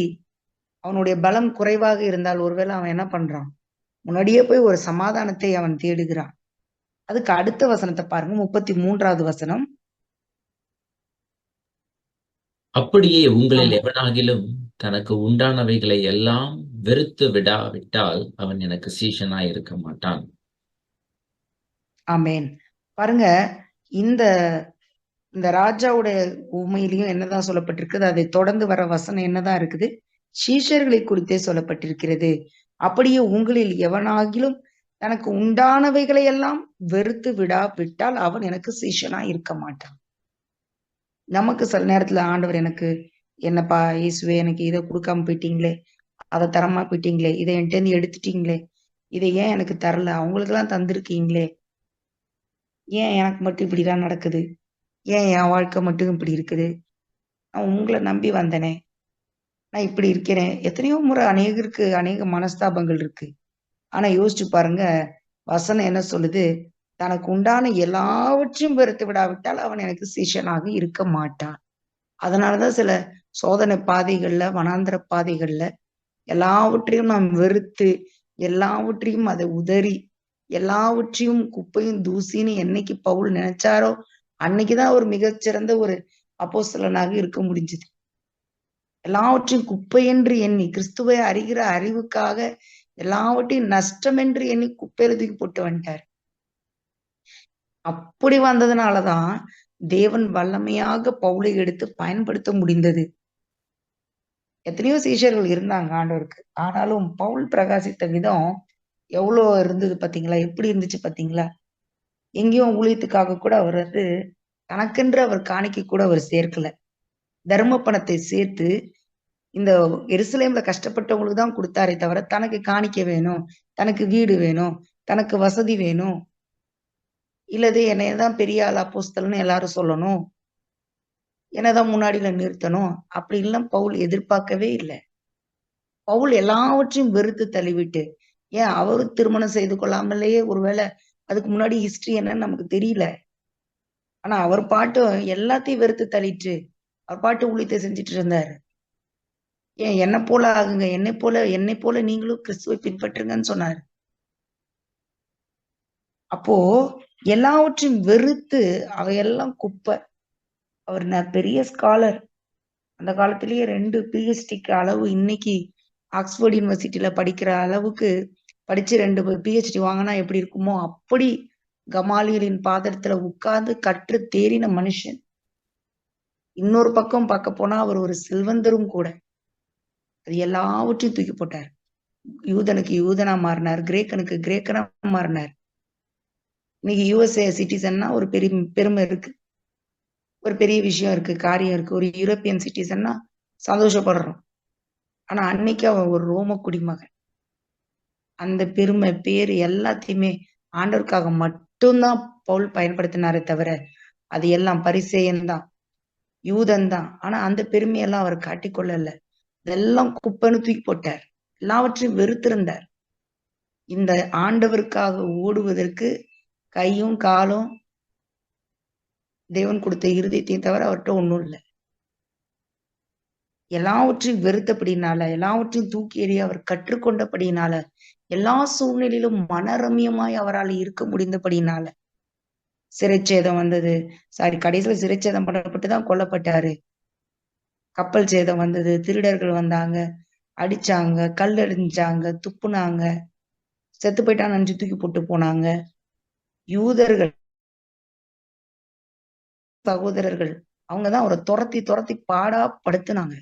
அவனுடைய பலம் குறைவாக இருந்தால் ஒருவேளை அவன் என்ன பண்றான், முன்னாடியே போய் ஒரு சமாதானத்தை அவன் தேடுகிறான். அதுக்கு அடுத்த வசனத்தை பாருங்க, 33வது வசனம். அப்படியே உங்களில் ஆமா, எவனாகிலும் தனக்கு உண்டானவைகளை எல்லாம் வெறுத்து விடாவிட்டால் அவன் எனக்கு சீஷனாய் இருக்க மாட்டான். ஆமேன். பாருங்க, இந்த இந்த ராஜாவுடைய உண்மையிலையும் என்னதான் சொல்லப்பட்டிருக்குது, அதை தொடர்ந்து வர வசனம் என்னதான் இருக்குது, சீஷர்களை குறித்தே சொல்லப்பட்டிருக்கிறது. அப்படியே உங்களில் எவனாகிலும் தனக்கு உண்டானவைகளை எல்லாம் வெறுத்து விடாவிட்டால் அவன் எனக்கு சீஷனா இருக்க மாட்டான். நமக்கு சில நேரத்துல ஆண்டவர் எனக்கு என்னப்பா இயேசுவே, எனக்கு இதை கொடுக்காம போயிட்டீங்களே, அதை தரமா போயிட்டீங்களே, இதை என்கிட்ட இருந்து எடுத்துட்டீங்களே, இதை ஏன் எனக்கு தரல, அவங்களுக்கு எல்லாம் தந்திருக்கீங்களே, ஏன் எனக்கு மட்டும் இப்படிதான் நடக்குது, ஏன் என் வாழ்க்கை மட்டும் இப்படி இருக்குது, நான் உங்களை நம்பி வந்தனே, நான் இப்படி இருக்கிறேன். எத்தனையோ முறை அநேகருக்கு அநேக மனஸ்தாபங்கள் இருக்கு. ஆனா யோசிச்சு பாருங்க, வசனம் என்ன சொல்லுது, தனக்கு உண்டான எல்லாவற்றையும் வெறுத்து விடாவிட்டால் அவன் எனக்கு சீஷனாக இருக்க மாட்டான். அதனாலதான் சில சோதனை பாதைகள்ல, வனாந்திர பாதைகள்ல எல்லாவற்றையும் நாம் வெறுத்து, எல்லாவற்றையும் அதை உதறி, எல்லாவற்றையும் குப்பையும் தூசின்னு என்னைக்கு பவுல் நினைச்சாரோ அன்னைக்குதான் ஒரு மிகச்சிறந்த ஒரு அப்போஸ்தலனாக இருக்க முடிஞ்சது. எல்லாவற்றையும் குப்பை என்று எண்ணி, கிறிஸ்துவை அறிகிற அறிவுக்காக எல்லாவற்றையும் நஷ்டம் என்று எண்ணி குப்பையில தூக்கி போட்டு வந்துட்டார். அப்படி வந்ததுனாலதான் தேவன் வல்லமையாக பவுலை எடுத்து பயன்படுத்த முடிந்தது. எத்தனையோ சீஷர்கள் இருந்தாங்க ஆண்டவருக்கு, ஆனாலும் பவுல் பிரகாசித்த விதம் எவ்வளவு இருந்தது பாத்தீங்களா, எப்படி இருந்துச்சு பாத்தீங்களா. எங்கேயும் ஊழியத்துக்காக கூட அவர் தனக்கென்று அவர் காணிக்க கூட அவர் சேர்க்கல. தர்ம பணத்தை சேர்த்து இந்த எருசலேம்ல கஷ்டப்பட்டவங்களுக்கு தான் கொடுத்தாரே தவிர தனக்கு காணிக்க வேணும், தனக்கு வீடு வேணும், தனக்கு வசதி வேணும், இல்லது என்னையதான் பெரிய ஆள் அப்போஸ்தலன்னு எல்லாரும் சொல்லணும், என்னதான் முன்னாடியில நிறுத்தணும், அப்படி எல்லாம் பவுல் எதிர்பார்க்கவே இல்லை. பவுல் எல்லாவற்றையும் வெறுத்து தள்ளிவிட்டு, ஏன் அவரு திருமணம் செய்து கொள்ளாமலேயே ஒருவேளை அதுக்கு முன்னாடி ஹிஸ்டரி என்னன்னு நமக்கு தெரியல. ஆனா அவர் பாட்டு எல்லாத்தையும் வெறுத்து தள்ளிட்டு அவர் பாட்டு ஊழியத்தை செஞ்சுட்டு இருந்தாரு. ஏன் என்னை போல ஆகுங்க, என்னை போல நீங்களும் கிறிஸ்துவை பின்பற்றுங்கன்னு சொன்னாரு. அப்போ எல்லாவற்றையும் வெறுத்து அவையெல்லாம் குப்பை. அவர் பெரிய ஸ்காலர், அந்த காலத்திலேயே 2 PhDக்கு அளவு இன்னைக்கு ஆக்ஸ்போர்ட் யூனிவர்சிட்டியில படிக்கிற அளவுக்கு படிச்சு 2 PhD வாங்கினா எப்படி இருக்குமோ அப்படி கமாலியலின் பாதத்துல உட்கார்ந்து கற்று தேறின மனுஷன். இன்னொரு பக்கம் பார்க்க போனா அவர் ஒரு செல்வந்தரும் கூட. அது எல்லாவற்றையும் தூக்கி போட்டார். யூதனுக்கு யூதனா மாறினார், கிரேக்கனுக்கு கிரேக்கனா மாறினார். இன்னைக்கு USA சிட்டிசன்னா ஒரு பெரிய பெருமை இருக்கு, ஒரு பெரிய விஷயம் இருக்கு, காரியம் இருக்கு. ஒரு யூரோப்பியன் சிட்டிசன்னா சந்தோஷப்படுறோம். ஆனா அன்னைக்கு அவன் ஒரு ரோம குடிமகன். அந்த பெருமை பேரு எல்லாத்தையுமே ஆண்டவருக்காக மட்டும்தான் பவுல் பயன்படுத்தினாரே தவிர அது எல்லாம் பரிசேயன் தான், யூதன் தான். ஆனா அந்த பெருமையெல்லாம் அவர் காட்டிக்கொள்ளல. இதெல்லாம் குப்பைன்னு தூக்கி போட்டார், எல்லாவற்றையும் வெறுத்திருந்தார். இந்த ஆண்டவருக்காக ஓடுவதற்கு கையும் காலும் தேவன் கொடுத்த இருதயத்தையும் தவிர அவர்கிட்ட ஒண்ணும் இல்லை. எல்லாவற்றையும் வெறுத்தபடினால, எல்லாவற்றையும் தூக்கி எறிய அவர் கற்றுக்கொண்டபடினால, எல்லா சூழ்நிலையிலும் மனரம்யமாய் அவரால் இருக்க முடிந்தபடினால சிறைச்சேதம் வந்தது. கடைசியில சிறைச்சேதம் பண்ணப்பட்டுதான் கொல்லப்பட்டாரு. கப்பல் சேதம் வந்தது, திருடர்கள் வந்தாங்க, அடிச்சாங்க, கல் எறிஞ்சாங்க, துப்புனாங்க, செத்து போயிட்டான்னு நினைச்சு தூக்கி போட்டு போனாங்க. யூதர்கள் சகோதரர்கள் அவங்கதான் அவரை துரத்தி துரத்தி பாடா படுத்துனாங்க.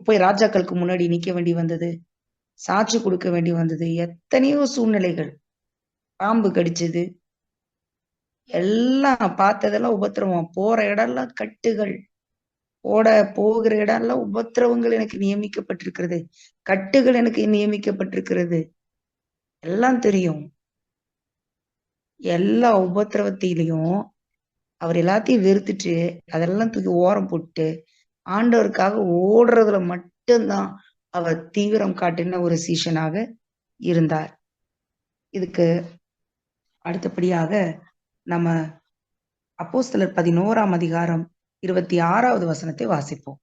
போய் ராஜாக்களுக்கு முன்னாடி நிக்க வேண்டி வந்தது, சாட்சி கொடுக்க வேண்டி வந்தது, எத்தனையோ சூழ்நிலைகள், பாம்பு கடிச்சது, எல்லாம் பார்த்ததெல்லாம் உபத்திரவம். போற இடம்லாம் கட்டுகள், போகிற இடம்லாம் உபத்திரவங்கள் எனக்கு நியமிக்கப்பட்டிருக்கிறது, கட்டுகள் எனக்கு நியமிக்கப்பட்டிருக்கிறது. எல்லாம் தெரியும். எல்லா உபத்திரவத்திலையும் அவர் எல்லாத்தையும் வெறுத்துட்டு அதெல்லாம் தூக்கி ஓரம் போட்டு ஆண்டவருக்காக ஓடுறதுல மட்டும்தான் அவர் தீவிரம் காட்டின ஒரு சீஷனாக இருந்தார். இதுக்கு அடுத்தபடியாக நம்ம அப்போஸ்தலர் 11ஆம் அதிகாரம் 26வது வசனத்தை வாசிப்போம்.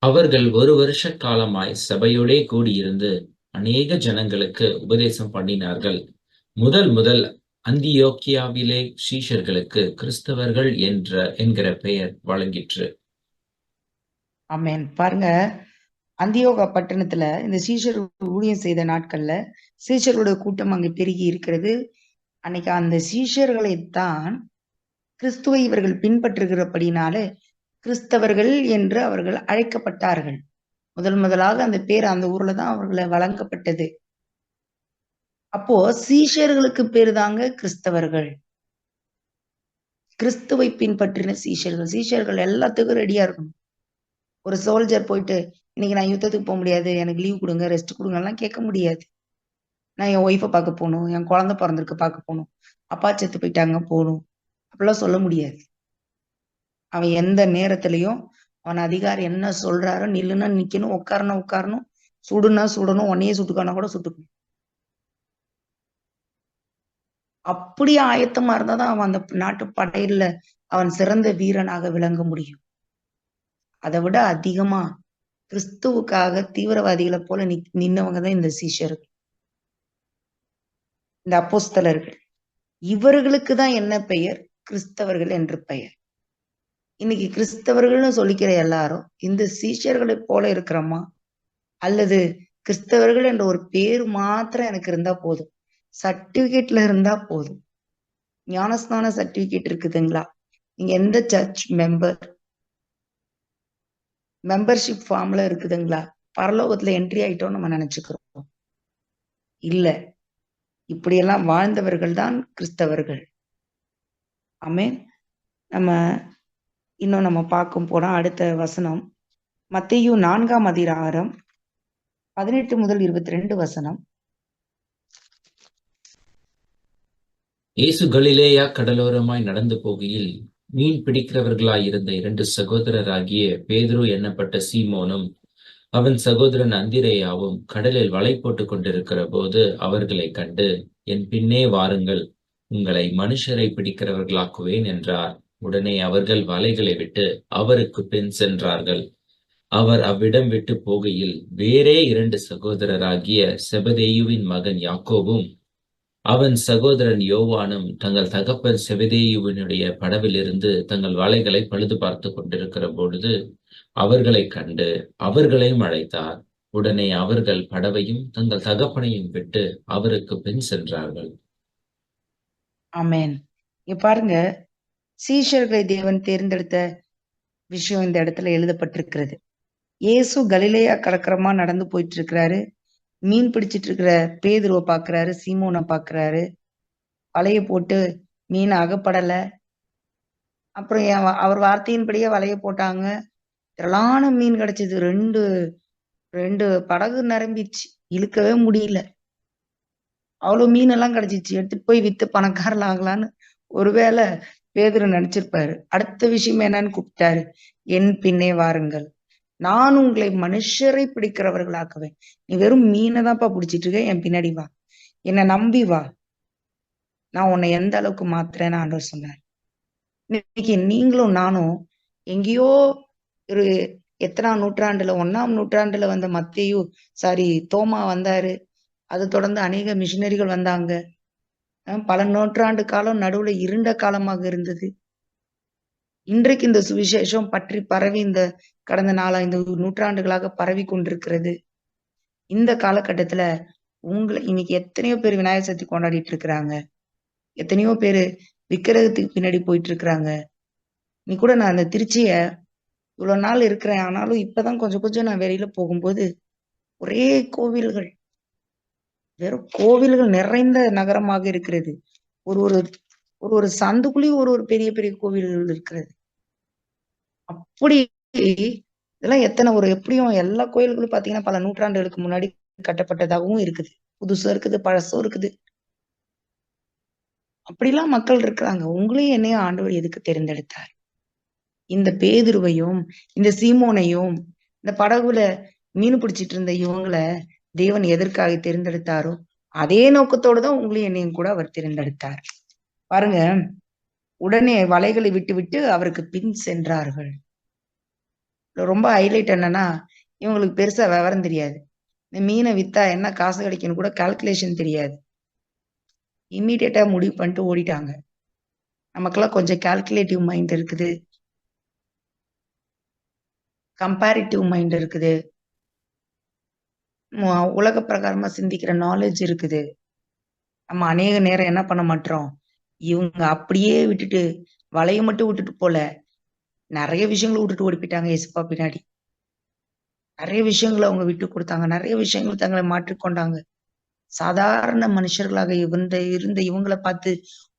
அவர்கள் ஒரு வருஷ காலமாய் சபையோடே கூடியிருந்து அநேக ஜனங்களுக்கு உபதேசம் பண்ணினார்கள். முதல் அந்தியோக்கியாவிலே சீஷர்களுக்கு கிறிஸ்தவர்கள் என்கிற பெயர் வழங்கிற்று. ஆமென். பாருங்க, அந்தியோகா பட்டணத்துல இந்த சீஷர் ஊழியம் செய்த நாட்கள்ல சீஷர்களோட கூட்டம் அங்க பெருகி இருக்கிறது. அன்னைக்கு அந்த சீஷர்களைத்தான் கிறிஸ்துவை இவர்கள் பின்பற்றுகிறபடினாலே கிறிஸ்தவர்கள் என்று அவர்கள் அழைக்கப்பட்டார்கள். முதலாக அந்த பேர் அந்த ஊர்ல தான் அவர்களை வழங்கப்பட்டது. அப்போ சீஷர்களுக்கு பேரு தாங்க கிறிஸ்தவர்கள். கிறிஸ்துவை பின்பற்றின சீஷர்கள் எல்லாத்துக்கும் ரெடியா இருக்கணும். ஒரு சோல்ஜர் போயிட்டு இன்னைக்கு நான் யுத்தத்துக்கு போக முடியாது, எனக்கு லீவ் கொடுங்க, ரெஸ்ட் கொடுங்க எல்லாம் கேட்க முடியாது. நான் என் ஒய்ஃபை பார்க்க போகணும், என் குழந்தை பிறந்திருக்கு பார்க்க போகணும், அப்பா செத்து போயிட்டாங்க போகணும், அப்படிலாம் சொல்ல முடியாது. அவன் எந்த நேரத்திலையும் அவன் அதிகாரி என்ன சொல்றாரோ நில்லுன்னா நிக்கணும், உட்காரணும், சுடுனா சுடணும், உன்னையே சுட்டுக்கானா கூட சுட்டுக்கணும். அப்படியே ஆயத்தமா இருந்தாதான் அவன் அந்த நாட்டு படையில அவன் சிறந்த வீரனாக விளங்க முடியும். அதை விட அதிகமா கிறிஸ்துவுக்காக தீவிரவாதிகளை போல நின்னவங்க தான் இந்த சீஷர்கள், இந்த அப்போஸ்தலர்கள். இவர்களுக்கு தான் என்ன பெயர்? கிறிஸ்தவர்கள் என்று பெயர். இன்னைக்கு கிறிஸ்தவர்கள்னு சொல்லிக்கிற எல்லாரும் இந்த சீஷர்களை போல இருக்கிறோமா, அல்லது கிறிஸ்தவர்கள் என்ற ஒரு பேர் மாத்திரம் எனக்கு இருந்தா போதும், சர்டிபிகேட்ல இருந்தா போதும்? ஞானஸ்நான சர்டிபிகேட் இருக்குதுங்களா? நீங்க எந்த சர்ச் மெம்பர்ஷிப் ஃபார்ம்ல இருக்குதுங்களா? பரலோகத்துல என்ட்ரி ஆயிட்டோம் நம்ம நினைச்சுக்கிறோம். இல்ல, இப்படியெல்லாம் வாழ்ந்தவர்கள் தான் கிறிஸ்தவர்கள். ஆமென். நம்ம பார்க்கும் போனா அடுத்த வசனம் மத்தேயு 4ஆம் அதிகாரம் 18 முதல் 22 வசனம். இயேசு கலிலேயா கடலோரமாய் நடந்து போகையில் மீன் பிடிக்கிறவர்களாயிருந்த 2 சகோதரராகிய பேதுரு எண்ணப்பட்ட சீமோனும் அவன் சகோதரன் அந்திரேயாவும் கடலில் வலை போட்டுக் கொண்டிருக்கிற போது அவர்களை கண்டு, என் பின்னே வாருங்கள், உங்களை மனுஷரை பிடிக்கிறவர்களாக்குவேன் என்றார். உடனே அவர்கள் வலைகளை விட்டு அவருக்கு பின் சென்றார்கள். அவர் அவ்விடம் விட்டு போகையில் வேறே 2 சகோதரராகிய செபதேயுவின் மகன் யாக்கோபும் அவன் சகோதரன் யோவானும் தங்கள் தகப்பன் செபதேயுவினுடைய படவிலிருந்து தங்கள் வலைகளை பழுது பார்த்து கொண்டிருக்கிற பொழுது அவர்களை கண்டு அவர்களையும் அழைத்தார். உடனே அவர்கள் படவையும் தங்கள் தகப்பனையும் விட்டு அவருக்கு பின் சென்றார்கள். ஆமென். இங்க பாருங்க, சீஷர்களை தேவன் தேர்ந்தெடுத்த விஷயம் இந்த இடத்துல எழுதப்பட்டிருக்கிறது. இயேசு கலிலேயா கடற்கரமா நடந்து போயிட்டு இருக்கிறாரு. மீன் பிடிச்சிட்டு இருக்கிற பேதுருவை பாக்குறாரு, சீமோனை பாக்குறாரு. வலைய போட்டு மீன் அகப்படல. அப்புறம் அவர் வார்த்தையின்படியே வலைய போட்டாங்க. திரளான மீன் கிடைச்சது. ரெண்டு படகு நிரம்பிச்சு, இழுக்கவே முடியல. அவ்வளவு மீன் எல்லாம் கிடைச்சிச்சு. எடுத்துட்டு போய் வித்து பணக்காரல் ஆகலான்னு ஒருவேளை பேதுரு நினைச்சிருப்பாரு. அடுத்த விஷயம் என்னன்னு கூப்பிட்டாரு, என் பின்னே வாருங்கள், நான் உங்களை மனுஷரை பிடிக்கிறவர்களாக்குவேன். நீ வெறும் மீனை தான்ப்பா பிடிச்சிட்டு இருக்க, என் பின்னாடி வா, என்னை நம்பி வா, நான் உன்னை எந்த அளவுக்கு மாத்துறேன்னு ஆண்டவர் சொன்னார். இன்னைக்கு நீங்களும் நானும் எங்கேயோ ஒரு எத்தனாம் நூற்றாண்டுல 1ஆம் நூற்றாண்டுல வந்த தோமா வந்தாரு. அது தொடர்ந்து அநேக மிஷினரிகள் வந்தாங்க. பல நூற்றாண்டு காலம் நடுவுல இருண்ட காலமாக இருந்தது. இன்றைக்கு இந்த சுவிசேஷம் பற்றி பரவி இந்த கடந்த 4-5 நூற்றாண்டுகளாக பரவி கொண்டிருக்கிறது. இந்த காலகட்டத்துல இன்னைக்கு எத்தனையோ பேர் விநாயகர் சதுர்த்தி கொண்டாடிட்டு இருக்கிறாங்க. எத்தனையோ பேரு விக்கிரகத்துக்கு பின்னாடி போயிட்டு இருக்கிறாங்க. நீ கூட நான் அந்த திருச்சிய இவ்வளவு நாள் இருக்கிறேன், ஆனாலும் இப்பதான் கொஞ்சம் நான் வெளியில போகும்போது ஒரே கோவில்கள், வெறும் கோவில்கள் நிறைந்த நகரமாக இருக்கிறது. ஒரு சந்துக்குள்ளேயும் ஒரு பெரிய பெரிய கோவில்கள் இருக்கிறது. அப்படி இதெல்லாம் எப்படியும் எல்லா கோயில்களும் பாத்தீங்கன்னா பல நூற்றாண்டுகளுக்கு முன்னாடி கட்டப்பட்டதாகவும் இருக்குது. புதுசும் இருக்குது, பழசும் இருக்குது. அப்படிலாம் மக்கள் இருக்கிறாங்க. உங்களையும் என்னையும் ஆண்டவர் எதுக்கு தேர்ந்தெடுத்தார்? இந்த பேதுருவையும், இந்த சீமோனையும், இந்த படகுல மீன் பிடிச்சிட்டு இருந்த இவங்கள தேவன் எதற்காக தேர்ந்தெடுத்தாரோ, அதே நோக்கத்தோட தான் உங்களையும் என்னையும் கூட அவர் தேர்ந்தெடுத்தார். பாருங்க, உடனே வலைகளை விட்டு அவருக்கு பின் சென்றார்கள். ரொம்ப ஹைலைட் என்னன்னா, இவங்களுக்கு பெருசா விவரம் தெரியாது. இந்த மீனை வித்தா என்ன காசு கிடைக்குன்னு கூட கால்குலேஷன் தெரியாது. இம்மீடியட்டா முடிவு பண்ணிட்டு ஓடிட்டாங்க. நமக்கெல்லாம் கொஞ்சம் கால்குலேட்டிவ் மைண்ட் இருக்குது, கம்பேரிட்டிவ் மைண்ட் இருக்குது, உலக பிரகாரமா சிந்திக்கிற நாலேஜ் இருக்குது. நம்ம அநேக நேரம் என்ன பண்ண மாட்டோம், இவங்க அப்படியே விட்டுட்டு வலையை மட்டும் விட்டுட்டு போல, நிறைய விஷயங்களை விட்டுட்டு ஓடி போயிட்டாங்க இயேசுப்பா பின்னாடி. நிறைய விஷயங்களை அவங்க விட்டு கொடுத்தாங்க, நிறைய விஷயங்கள் தங்களை மாற்றிக்கொண்டாங்க. சாதாரண மனுஷர்களாக இருந்த இவங்களை பார்த்து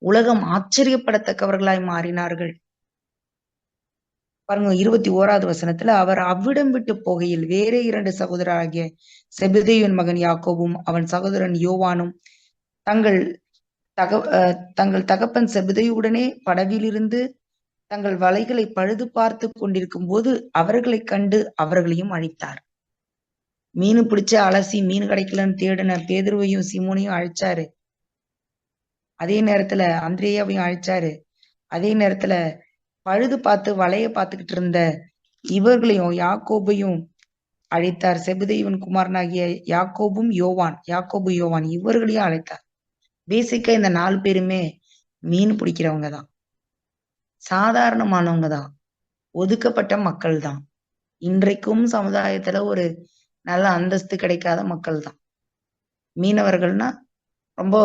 உலகம் ஆச்சரியப்படத்தக்கவர்களாய் மாறினார்கள். பாருங்க, 21வது வசனத்துல, அவர் அவ்விடம் விட்டு போகையில் வேறே 2 சகோதரராகிய செபெதேயுவின் மகன் யாக்கோபும் அவன் சகோதரன் யோவானும் தங்கள் தகப்பன் செபெதேயுவுடனே படவிலிருந்து தங்கள் வலைகளை பழுது பார்த்து கொண்டிருக்கும் போது அவர்களை கண்டு அவர்களையும் அழைத்தார். மீன் பிடிச்ச அலசி மீன் கிடைக்கலன்னு தேடின பேதுருவையும் சீமோனையும் அழைச்சாரு. அதே நேரத்துல அந்திரேயாவையும் அழைச்சாரு. அதே நேரத்துல பழுது பார்த்து வலைய பார்த்துக்கிட்டு இருந்த இவர்களையும் யாக்கோபையும் அழைத்தார். செபெதேயுவின் குமாரனாகிய யாக்கோபு யோவான் இவர்களையும் அழைத்தார். பேசிக்கா இந்த 4 பேருமே மீன் பிடிக்கிறவங்க தான், சாதாரணமானவங்க தான், ஒதுக்கப்பட்ட மக்கள் தான். இன்றைக்கும் சமுதாயத்துல ஒரு நல்ல அந்தஸ்து கிடைக்காத மக்கள் தான். மீனவர்கள்னா ரொம்ப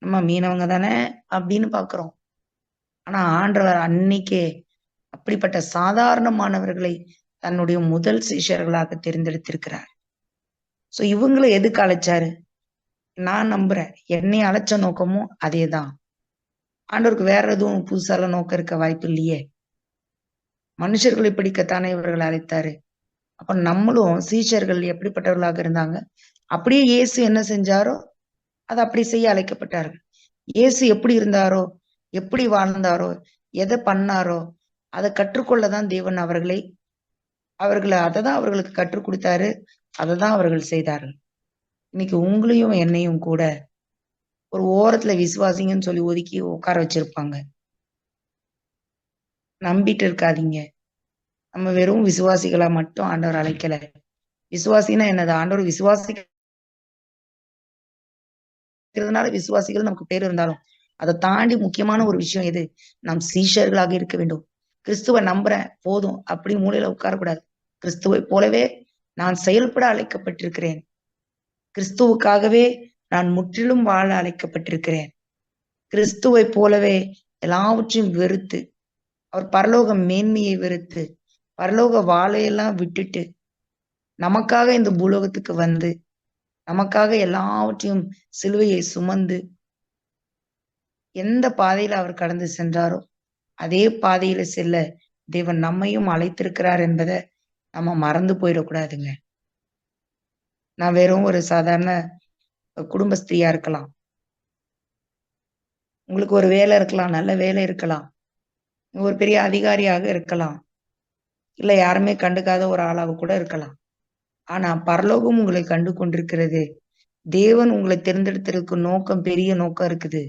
நம்ம மீனவங்க தானே அப்படின்னு பாக்குறோம். ஆனா ஆண்டவர் அன்னைக்கே அப்படிப்பட்ட சாதாரணமானவர்களை தன்னுடைய முதல் சீஷர்களாக தேர்ந்தெடுத்திருக்கிறார். சோ இவங்களை எதுக்கு அழைச்சாரு? நான் நம்புறேன், என்னை அழைச்ச நோக்கமும் அதேதான். ஆண்டவருக்கு வேற எதுவும் புதுசால நோக்கம் இருக்க வாய்ப்பு இல்லையே. மனுஷர்களை பிடிக்கத்தானே இவர்கள் அழைத்தாரு. அப்ப நம்மளும் சீஷர்கள் எப்படிப்பட்டவர்களாக இருந்தாங்க, அப்படியே இயேசு என்ன செஞ்சாரோ அதை அப்படி செய்ய அழைக்கப்பட்டார்கள். இயேசு எப்படி இருந்தாரோ, எப்படி வாழ்ந்தாரோ, எதை பண்ணாரோ அதை கற்றுக்கொள்ளதான் தேவன் அவர்களை அததான் அவர்களுக்கு கற்றுக் கொடுத்தாரு, அததான் அவர்கள் செய்தார்கள். இன்னைக்கு உங்களையும் என்னையும் கூட ஒரு ஓரத்துல விசுவாசிங்கன்னு சொல்லி ஒதுக்கி உட்கார வச்சிருப்பாங்க. நம்பிட்டு இருக்காதீங்க. நம்ம வெறும் விசுவாசிகளா மட்டும் ஆண்டவர் அழைக்கல. விசுவாசினா என்னது? ஆண்டவர் விசுவாசிக்கிறதுனால விசுவாசிகள் நமக்கு பேர் இருந்தாலும் அதை தாண்டி முக்கியமான ஒரு விஷயம் எது? நாம் சீஷர்களாக இருக்க வேண்டும். கிறிஸ்துவ நம்புறேன் போதும் அப்படி மூலையில உட்காரக்கூடாது. கிறிஸ்துவை போலவே நான் செயல்பட அழைக்கப்பட்டிருக்கிறேன். கிறிஸ்துவுக்காகவே நான் முற்றிலும் வாழ அழைக்கப்பட்டிருக்கிறேன். கிறிஸ்துவை போலவே எல்லாவற்றையும் வெறுத்து, அவர் பரலோக மேன்மையை வெறுத்து, பரலோக வாழையெல்லாம் விட்டுட்டு நமக்காக இந்த பூலோகத்துக்கு வந்து, நமக்காக எல்லாவற்றையும் சிலுவையை சுமந்து எந்த பாதையில அவர் கடந்து சென்றாரோ அதே பாதையில செல்ல தேவன் நம்மையும் அழைத்திருக்கிறார் என்பதை நம்ம மறந்து போயிடக்கூடாதுங்க. நான் வெறும் ஒரு சாதாரண குடும்ப ஸ்திரியா இருக்கலாம், உங்களுக்கு ஒரு வேலை இருக்கலாம், நல்ல வேலை இருக்கலாம், ஒரு பெரிய அதிகாரியாக இருக்கலாம், இல்ல யாருமே கண்டுக்காத ஒரு ஆளாக கூட இருக்கலாம். ஆனா பரலோகம் உங்களை கண்டு கொண்டிருக்கிறது. தேவன் உங்களை தேர்ந்தெடுத்திருக்கு நோக்கம், பெரிய நோக்கம் இருக்குது.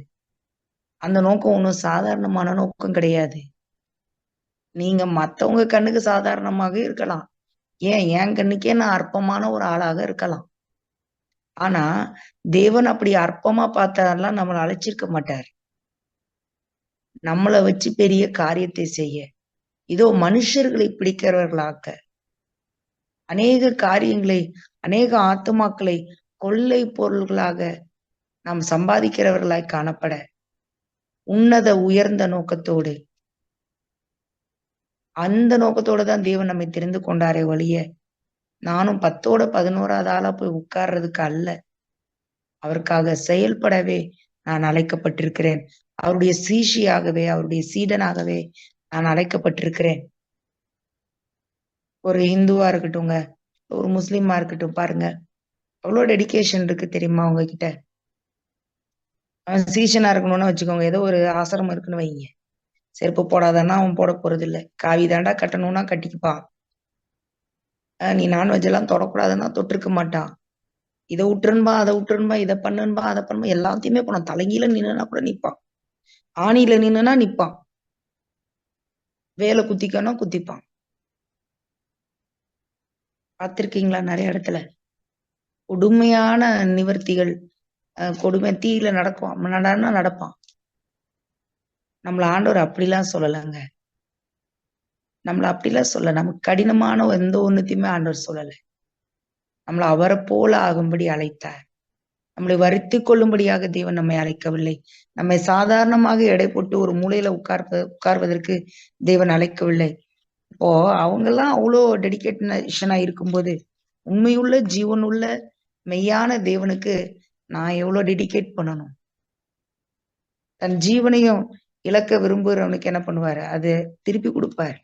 அந்த நோக்கம் ஒன்றும் சாதாரணமான நோக்கம் கிடையாது. நீங்க மத்தவங்க கண்ணுக்கு சாதாரணமாக இருக்கலாம், ஏன் என் கண்ணுக்கே நான் அற்பமான ஒரு ஆளாக இருக்கலாம். ஆனா தேவன் அப்படி அற்பமா பார்த்தாரெல்லாம் நம்மளை அழைச்சிருக்க மாட்டார். நம்மளை வச்சு பெரிய காரியத்தை செய்ய, இதோ மனுஷர்களை பிடிக்கிறவர்களாக்க, அநேக காரியங்களை, அநேக ஆத்துமாக்களை கொள்ளை பொருள்களாக நாம் சம்பாதிக்கிறவர்களாய் காணப்பட, உன்னத உயர்ந்த நோக்கத்தோடு, அந்த நோக்கத்தோட தான் தேவன் நம்மை தெரிந்து கொண்டாரே ஒழிய நானும் 10ஓட 11வது ஆளா போய் உட்கார்றதுக்கு அல்ல. அவருக்காக செயல்படவே நான் அழைக்கப்பட்டிருக்கிறேன். அவருடைய சீஷியாகவே, அவருடைய சீடனாகவே நான் அழைக்கப்பட்டிருக்கிறேன். ஒரு இந்துவா இருக்கட்டும்ங்க, ஒரு முஸ்லிமா இருக்கட்டும், பாருங்க, அவ்வளோ டெடிகேஷன் இருக்கு தெரியுமா உங்ககிட்ட? அவன் சீசனா இருக்கணும்னு வச்சுக்கோங்க, ஏதோ ஒரு ஆசிரமம் இருக்குன்னு வைங்க, செருப்பு போடாதன்னா அவன் போட போறது இல்ல. காவி தாண்டா கட்டணும்னா கட்டிக்குப்பான். நீ நான்வெஜ் எல்லாம் தொடக்கூடாதுன்னா தொட்டிருக்க மாட்டான். இதை விட்டுருன்பா, அதை விட்டுருன்பா, இதை பண்ணுன்பா, அதை பண்ணும்பா, எல்லாத்தையுமே போனான். தலைகீழ நின்னுனா கூட நிப்பான், ஆணியில நின்னுனா நிப்பான், வேலை குத்திக்கன்னா குத்திப்பான். பார்த்திருக்கீங்களா நிறைய இடத்துல கொடுமையான நிவர்த்திகள், கொடுமை தீயில நடக்குவான், நடப்பான். நம்மள ஆண்டவர் அப்படிலாம் சொல்லலைங்க. நம்மள அப்படிலாம் சொல்ல, நமக்கு கடினமான எந்த ஒண்ணுத்தையுமே ஆண்டவர் சொல்லல. நம்மள அவரை போல ஆகும்படி அழைத்தார். நம்மளை வருத்திக் கொள்ளும்படியாக தேவன் நம்மை அழைக்கவில்லை. நம்மை சாதாரணமாக எடை போட்டு ஒரு மூலையில உட்கார்வதற்கு தேவன் அழைக்கவில்லை. இப்போ அவங்க எல்லாம் அவ்வளோ டெடிகேஷனா இருக்கும்போது, உண்மையுள்ள ஜீவனுள்ள மெய்யான தேவனுக்கு நான் எவ்வளவு டெடிகேட் பண்ணணும்? தன் ஜீவனையும் இழக்க விரும்புறவனுக்கு என்ன பண்ணுவாரு? அது திருப்பி கொடுப்பாரு.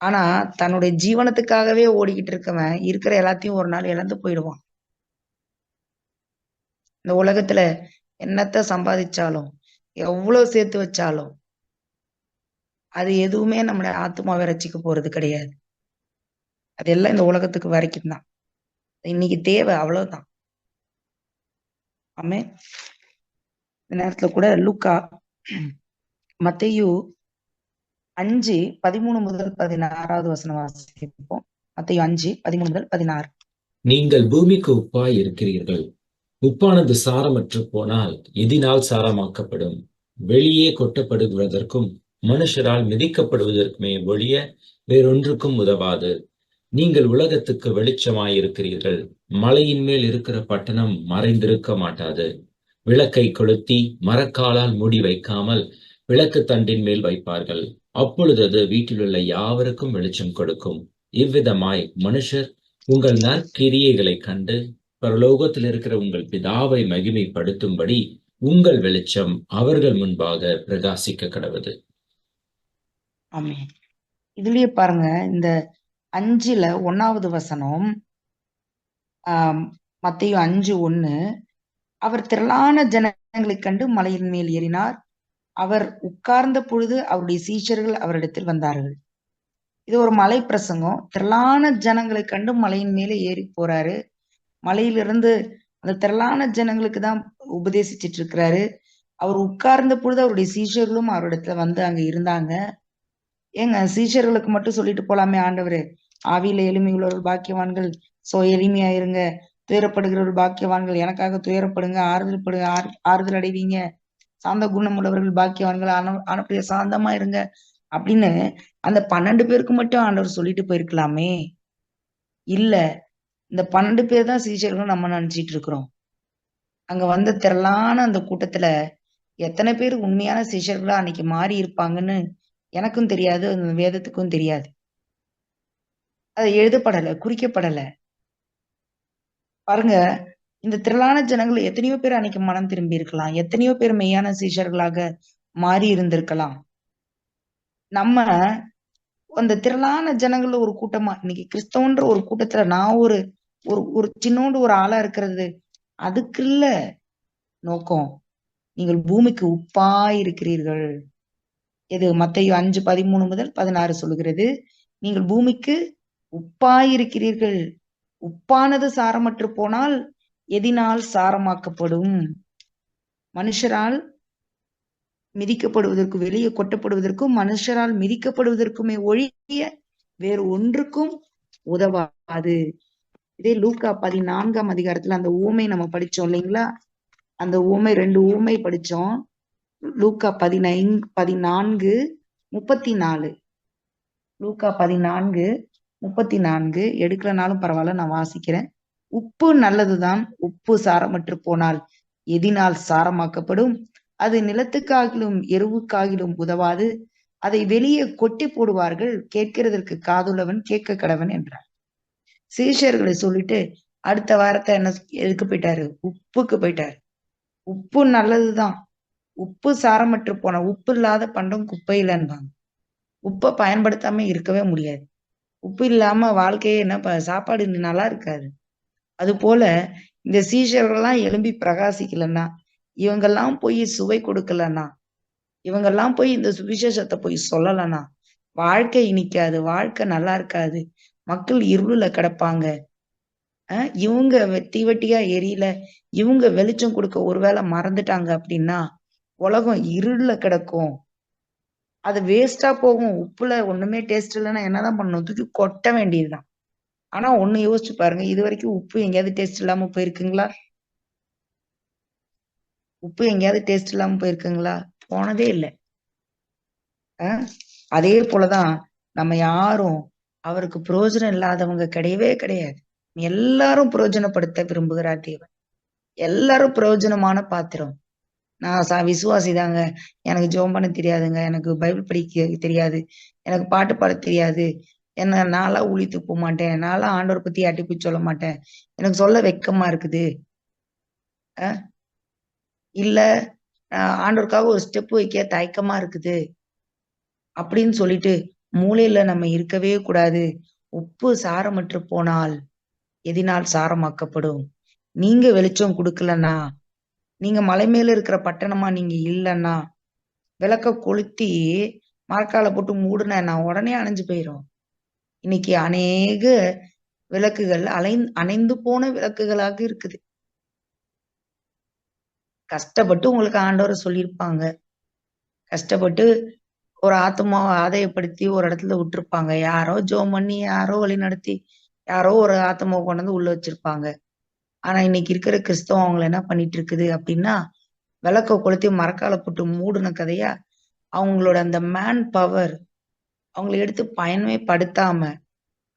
ஆனா தன்னுடைய ஜீவனத்துக்காகவே ஓடிக்கிட்டு இருக்கவன் இருக்கிற எல்லாத்தையும் ஒரு நாள் இழந்து போயிடுவான். இந்த உலகத்துல என்னத்த சம்பாதிச்சாலும், எவ்வளவு சேர்த்து வச்சாலும், அது எதுவுமே நம்மளுடைய ஆத்மாவை ரசிக்க போறது கிடையாது. அதெல்லாம் இந்த உலகத்துக்கு வரைக்கும் தான். இன்னைக்கு தேவை, அவ்வளவுதான். ஆமே. இந்த நேரத்துல கூட லூக்கா மத்தேயு 5:13 முதல் 16 வசனம் வாசிப்போம். மத்தேயு 5:13 முதல் 16. நீங்கள் பூமிக்கு உப்பாய் இருக்கிறீர்கள். உப்பானது சாரமற்று போனால் எதினால் சாரமாக்கப்படும்? வெளியே கொட்டப்படுவதற்கும் மனுஷரால் மிதிக்கப்படுவதற்குமே ஒழிய வேறொன்றுக்கும் உதவாது. நீங்கள் உலகத்துக்கு வெளிச்சமாயிருக்கிறீர்கள். மலையின் மேல் இருக்கிற பட்டணம் மறைந்திருக்க மாட்டாது. விளக்கை கொளுத்தி மரக்காலால் மூடி வைக்காமல் விளக்கு தண்டின் மேல் வைப்பார்கள். அப்பொழுது அது வீட்டிலுள்ள யாவருக்கும் வெளிச்சம் கொடுக்கும். இவ்விதமாய் மனுஷர் உங்கள் நற்கிரியைகளை கண்டு பரலோகத்தில் இருக்கிற உங்கள் பிதாவை மகிமைப்படுத்தும்படி உங்கள் வெளிச்சம் அவர்கள் முன்பாக பிரகாசிக்க கடவுது. ஆமே. இதுலயே பாருங்க, இந்த 5ல 1வது வசனம், மத்தேயு 5:1, அவர் திரளான ஜனங்களைக் கண்டு மலையின் மேல் ஏறினார். அவர் உட்கார்ந்த பொழுது அவருடைய சீஷர்கள் அவரிடத்தில் வந்தார்கள். இது ஒரு மலை பிரசங்கம். திரளான ஜனங்களை கண்டு மலையின் மேலே ஏறி போறாரு. மலையிலிருந்து அந்த திரளான ஜனங்களுக்கு தான் உபதேசிச்சிட்டு இருக்கிறாரு. அவர் உட்கார்ந்த பொழுது அவருடைய சீஷர்களும் அவரிடத்துல வந்து அங்க இருந்தாங்க. ஏங்க, சீஷர்களுக்கு மட்டும் சொல்லிட்டு போலாமே ஆண்டவரு, ஆவியில எளிமை உள்ளவர்கள் பாக்கியவான்கள், எளிமையா இருங்க, துயரப்படுகிறவர்கள் பாக்கியவான்கள், எனக்காக துயரப்படுங்க, ஆறுதல் அடைவீங்க, சாந்த குணம் உள்ளவர்கள் பாக்கியவான்கள், ஆனப்படிய சாந்தமா இருங்க அப்படின்னு அந்த 12 பேருக்கு மட்டும் ஆண்டவர் சொல்லிட்டு போயிருக்கலாமே. இல்ல, இந்த 12 பேர் தான் சீஷர்கள் நம்ம நினைச்சிட்டு இருக்கிறோம். அங்க வந்த திரளான அந்த கூட்டத்துல எத்தனை பேர் உண்மையான சீஷர்களா அன்னைக்கு மாறி இருப்பாங்கன்னு எனக்கும் தெரியாது, அந்த வேதத்துக்கும் தெரியாது. அது எழுதப்படல, குறிக்கப்படல. பாருங்க, இந்த திரளான ஜனங்கள் எத்தனையோ பேர் அன்னைக்கு மனம் திரும்பி இருக்கலாம், எத்தனையோ பேர் மெய்யான சீஷர்களாக மாறி இருந்திருக்கலாம். நம்ம அந்த திரளான ஜனங்கள்ல ஒரு கூட்டமா, இன்னைக்கு கிறிஸ்தவன்ற ஒரு கூட்டத்துல நான் ஒரு ஒரு சின்னோண்டு ஒரு ஆளா இருக்கிறது அதுக்கு இல்ல நோக்கம். நீங்கள் பூமிக்கு உப்பாய் இருக்கிறீர்கள். இது மத்தேயு 5:13 முதல் 16 சொல்லுகிறது. நீங்கள் பூமிக்கு உப்பாய் இருக்கிறீர்கள். உப்பானது சாரமற்று போனால் எதினால் சாரமாக்கப்படும்? மனுஷரால் மிதிக்கப்படுவதற்கு, வெளியே கொட்டப்படுவதற்கும் மனுஷரால் மிதிக்கப்படுவதற்குமே ஒழிய வேறு ஒன்றுக்கும் உதவாது. இதே லூக்கா 14ஆம் அதிகாரத்துல அந்த ஊமை நம்ம படிச்சோம் இல்லைங்களா? அந்த ஊமை 2 ஊமை படிச்சோம். லூக்கா 14:34. லூக்கா 14:34 எடுக்கலனாலும் பரவாயில்ல, நான் வாசிக்கிறேன். உப்பு நல்லதுதான், உப்பு சாரமற்று போனால் எதினால் சாரமாக்கப்படும்? அது நிலத்துக்காகிலும் எருவுக்காகிலும் உதவாது. அதை வெளியே கொட்டி போடுவார்கள். கேட்கிறதற்கு காதுள்ளவன் கேட்க கடவன் என்றார். சீஷர்களை சொல்லிட்டு அடுத்த வாரத்தை எதுக்கு போயிட்டாரு? உப்புக்கு போயிட்டாரு. உப்பு நல்லதுதான், உப்பு சாரமற்று போன, உப்பு இல்லாத பண்டம் குப்பையிலன்பாங்க. உப்பை பயன்படுத்தாம இருக்கவே முடியாது. உப்பு இல்லாம வாழ்க்கையே என்ன, சாப்பாடு நல்லா இருக்காது. அது போல இந்த சீஷர்கள்லாம் எழும்பி பிரகாசிக்கலன்னா, இவங்கெல்லாம் போய் சுவை கொடுக்கலன்னா, இவங்கெல்லாம் போய் இந்த சுவிசேஷத்தை போய் சொல்லலன்னா, வாழ்க்கை இனிக்காது, வாழ்க்கை நல்லா இருக்காது. மக்கள் இருளுல கிடப்பாங்க. இவங்க தீவட்டியா எரியல, இவங்க வெளிச்சம் கொடுக்க ஒருவேளை மறந்துட்டாங்க அப்படின்னா, உலகம் இருள்ல கிடக்கும். அது வேஸ்டா போகும். உப்புல ஒண்ணுமே டேஸ்ட் இல்லைன்னா என்னதான் பண்ணணும்? தூக்கி கொட்ட வேண்டியதுதான். ஆனா ஒண்ணு யோசிச்சு பாருங்க, இது வரைக்கும் உப்பு எங்கேயாவது டேஸ்ட் இல்லாம போயிருக்குங்களா? உப்பு எங்கேயாவது டேஸ்ட் இல்லாம போயிருக்குங்களா? போனதே இல்லை. அதே போலதான் நம்ம யாரும் அவருக்கு பிரயோஜனம் இல்லாதவங்க கிடையவே கிடையாது. எல்லாரும் பிரயோஜனப்படுத்த விரும்புகிறார் தேவன். எல்லாரும் பிரயோஜனமான பாத்திரம். நான் விசுவாசி தாங்க, எனக்கு ஜெபம் பண்ண தெரியாதுங்க, எனக்கு பைபிள் படிக்க தெரியாது, எனக்கு பாட்டு பாட தெரியாது, என்ன நான்லாம் ஊழியத்துக்கு போக மாட்டேன், நான்லாம் ஆண்டவர் பத்தி யார்கிட்டயும் போய் சொல்ல மாட்டேன், எனக்கு சொல்ல வெட்கமா இருக்குது. இல்ல ஆண்டவருக்காக ஒரு ஸ்டெப் வைக்க தயக்கமா இருக்குது அப்படின்னு சொல்லிட்டு மூலையில நம்ம இருக்கவே கூடாது. உப்பு சாரமற்று போனால் எதினால் சாரமாக்கப்படும்? நீங்க வெளிச்சம் கொடுக்கலன்னா, நீங்க மலை மேல இருக்கிற பட்டணமா நீங்க இல்லைன்னா, விளக்க கொளுத்தி மரக்கால போட்டு மூடுனா உடனே அணைஞ்சு போயிரும். இன்னைக்கு அநேக விளக்குகள் அணைந்து போன விளக்குகளாக இருக்குது. கஷ்டப்பட்டு உங்களுக்கு ஆண்டவரை சொல்லியிருப்பாங்க, கஷ்டப்பட்டு ஒரு ஆத்மாவை ஆதாயப்படுத்தி ஒரு இடத்துல விட்டுருப்பாங்க. யாரோ ஜெபம் பண்ணி, யாரோ வழி நடத்தி, யாரோ ஒரு ஆத்மாவை கொண்டு வந்து உள்ள வச்சிருப்பாங்க. ஆனா இன்னைக்கு இருக்கிற கிறிஸ்தவம் அவங்களை என்ன பண்ணிட்டு இருக்குது அப்படின்னா, விளக்க கொளுத்தி மரக்கால போட்டு மூடுன கதையா அவங்களோட அந்த மேன் பவர் அவங்களை எடுத்து பயனே படுத்தாம,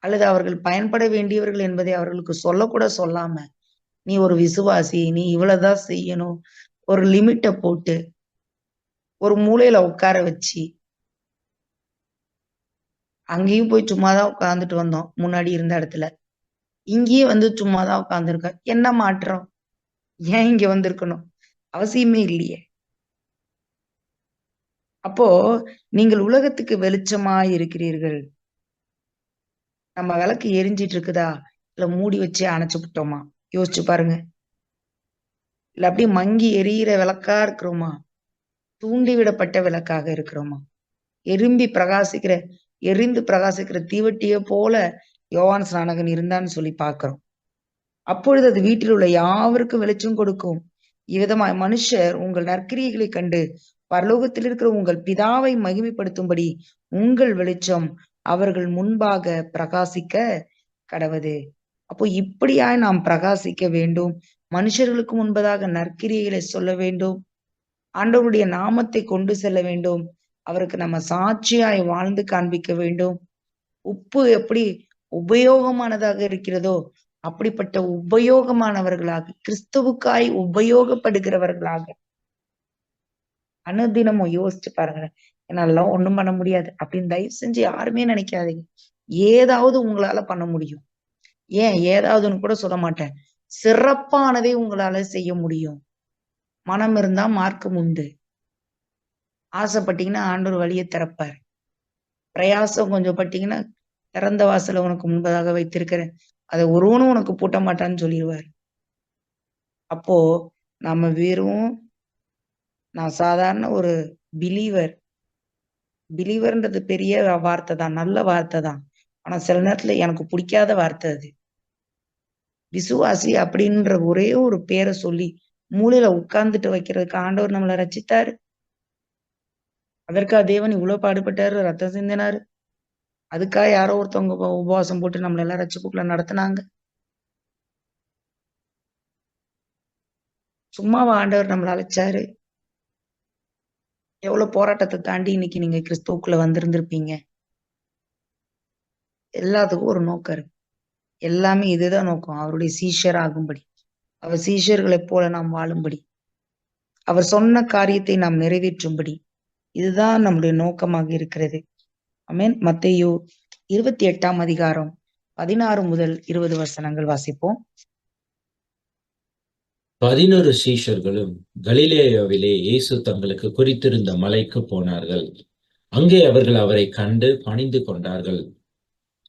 அல்லது அவர்கள் பயன்பட வேண்டியவர்கள் என்பதை அவர்களுக்கு சொல்லக்கூட சொல்லாம, நீ ஒரு விசுவாசி, நீ இவ்வளவுதான் செய்யணும், ஒரு லிமிட்ட போட்டு ஒரு மூலையில உட்கார வச்சு, அங்கேயும் போய் சும்மாதான் உட்கார்ந்துட்டு வந்தோம் முன்னாடி இருந்த இடத்துல, இங்கேயும் வந்து சும்மாதான் உட்கார்ந்துருக்க. என்ன மாற்றம்? ஏன் இங்க வந்திருக்கணும்? அவசியமே இல்லையே. அப்போ நீங்கள் உலகத்துக்கு வெளிச்சமா இருக்கிறீர்கள். நம்ம விளக்கு எரிஞ்சிட்டு இருக்குதா, இல்ல மூடி வச்சு அணைச்சு விட்டோமா? யோசிச்சு பாருங்க. இல்ல அப்படியே மங்கி எரியிற விளக்கா இருக்கிறோமா, தூண்டி விடப்பட்ட விளக்காக இருக்கிறோமா? எரிந்து பிரகாசிக்கிற தீவட்டிய போல யோவான் ஸ்நானகன் இருந்தான்னு சொல்லி பார்க்கிறோம். அப்பொழுது அது வீட்டில் உள்ள யாவருக்கும் வெளிச்சம் கொடுக்கும். இவ்விதமாய் மனுஷர் உங்கள் நற்கிரியைகளை கண்டு பரலோகத்தில் இருக்கிற உங்கள் பிதாவை மகிமைப்படுத்தும்படி உங்கள் வெளிச்சம் அவர்கள் முன்பாக பிரகாசிக்க கடவது. அப்போ இப்படியாய் நாம் பிரகாசிக்க வேண்டும். மனுஷர்களுக்கு முன்பதாக நற்கிரியைகளை சொல்ல வேண்டும். ஆண்டவருடைய நாமத்தை கொண்டு செல்ல வேண்டும். அவருக்கு நம்ம சாட்சியாய் வாழ்ந்து காண்பிக்க வேண்டும். உப்பு எப்படி உபயோகமானதாக இருக்கிறதோ அப்படிப்பட்ட உபயோகமானவர்களாக, கிறிஸ்துவுக்காய் உபயோகப்படுகிறவர்களாக அனுதினமும் யோசிச்சு பாருங்க. என்னாலாம் ஒண்ணும் பண்ண முடியாது அப்படின்னு தயவு செஞ்சு யாருமே நினைக்காதீங்க. ஏதாவது உங்களால பண்ண முடியும். ஏன் ஏதாவதுன்னு கூட சொல்ல மாட்டேன், சிறப்பானதை உங்களால செய்ய முடியும். மனம் இருந்தா மார்க்கம் உண்டு. ஆசைப்பட்டீங்கன்னா ஆண்டவர் வழியை திறப்பார். பிரயாசம் கொஞ்சம் பட்டீங்கன்னா திறந்த வாசலை உனக்கு முன்பதாக வைத்திருக்கிறேன், அதை ஒருவனும் உனக்கு பூட்ட மாட்டான்னு சொல்லிடுவார். அப்போ நம்ம வெறும் நான் சாதாரண ஒரு பிலீவர்ன்றது பெரிய வார்த்தை தான், நல்ல வார்த்தை தான். ஆனா சில நேரத்துல எனக்கு பிடிக்காத வார்த்தை அது. விசுவாசி அப்படின்ற ஒரே ஒரு பேரை சொல்லி மூலையில உட்கார்ந்துட்டு வைக்கிறதுக்கு ஆண்டவர் நம்மளை ரட்சித்தாரு. அதற்காக தேவன் இவ்வளவு பாடுபட்டாரு, ரத்தம் சிந்தினாரு. அதுக்காக யாரோ ஒருத்தவங்க உபவாசம் போட்டு நம்மள எல்லாம் ரட்சிப்புக்குள்ள நடத்தினாங்க. சும்மாவா ஆண்டவர் நம்மள அழைச்சாரு? எவ்வளவு போராட்டத்தை தாண்டி இன்னைக்கு நீங்க கிறிஸ்துவுக்குள்ள வந்திருந்திருப்பீங்க. எல்லாத்துக்கும் ஒரு நோக்கம் இருக்கு. எல்லாமே இதுதான் நோக்கம், அவருடைய சீஷர் ஆகும்படி, அவர் சீஷர்களைப் போல நாம் வாழும்படி, அவர் சொன்ன காரியத்தை நாம் நிறைவேற்றும்படி. இதுதான் நம்முடைய நோக்கமாக இருக்கிறது. ஆமென். மத்தேயு 28ஆம் அதிகாரம் 16 முதல் 20 வசனங்கள் வாசிப்போம். 11 சீஷர்களும் கலிலேயாவிலே இயேசு தங்களுக்கு குறித்திருந்த மலைக்கு போனார்கள். அங்கே அவர்கள் அவரை கண்டு பணிந்து கொண்டார்கள்.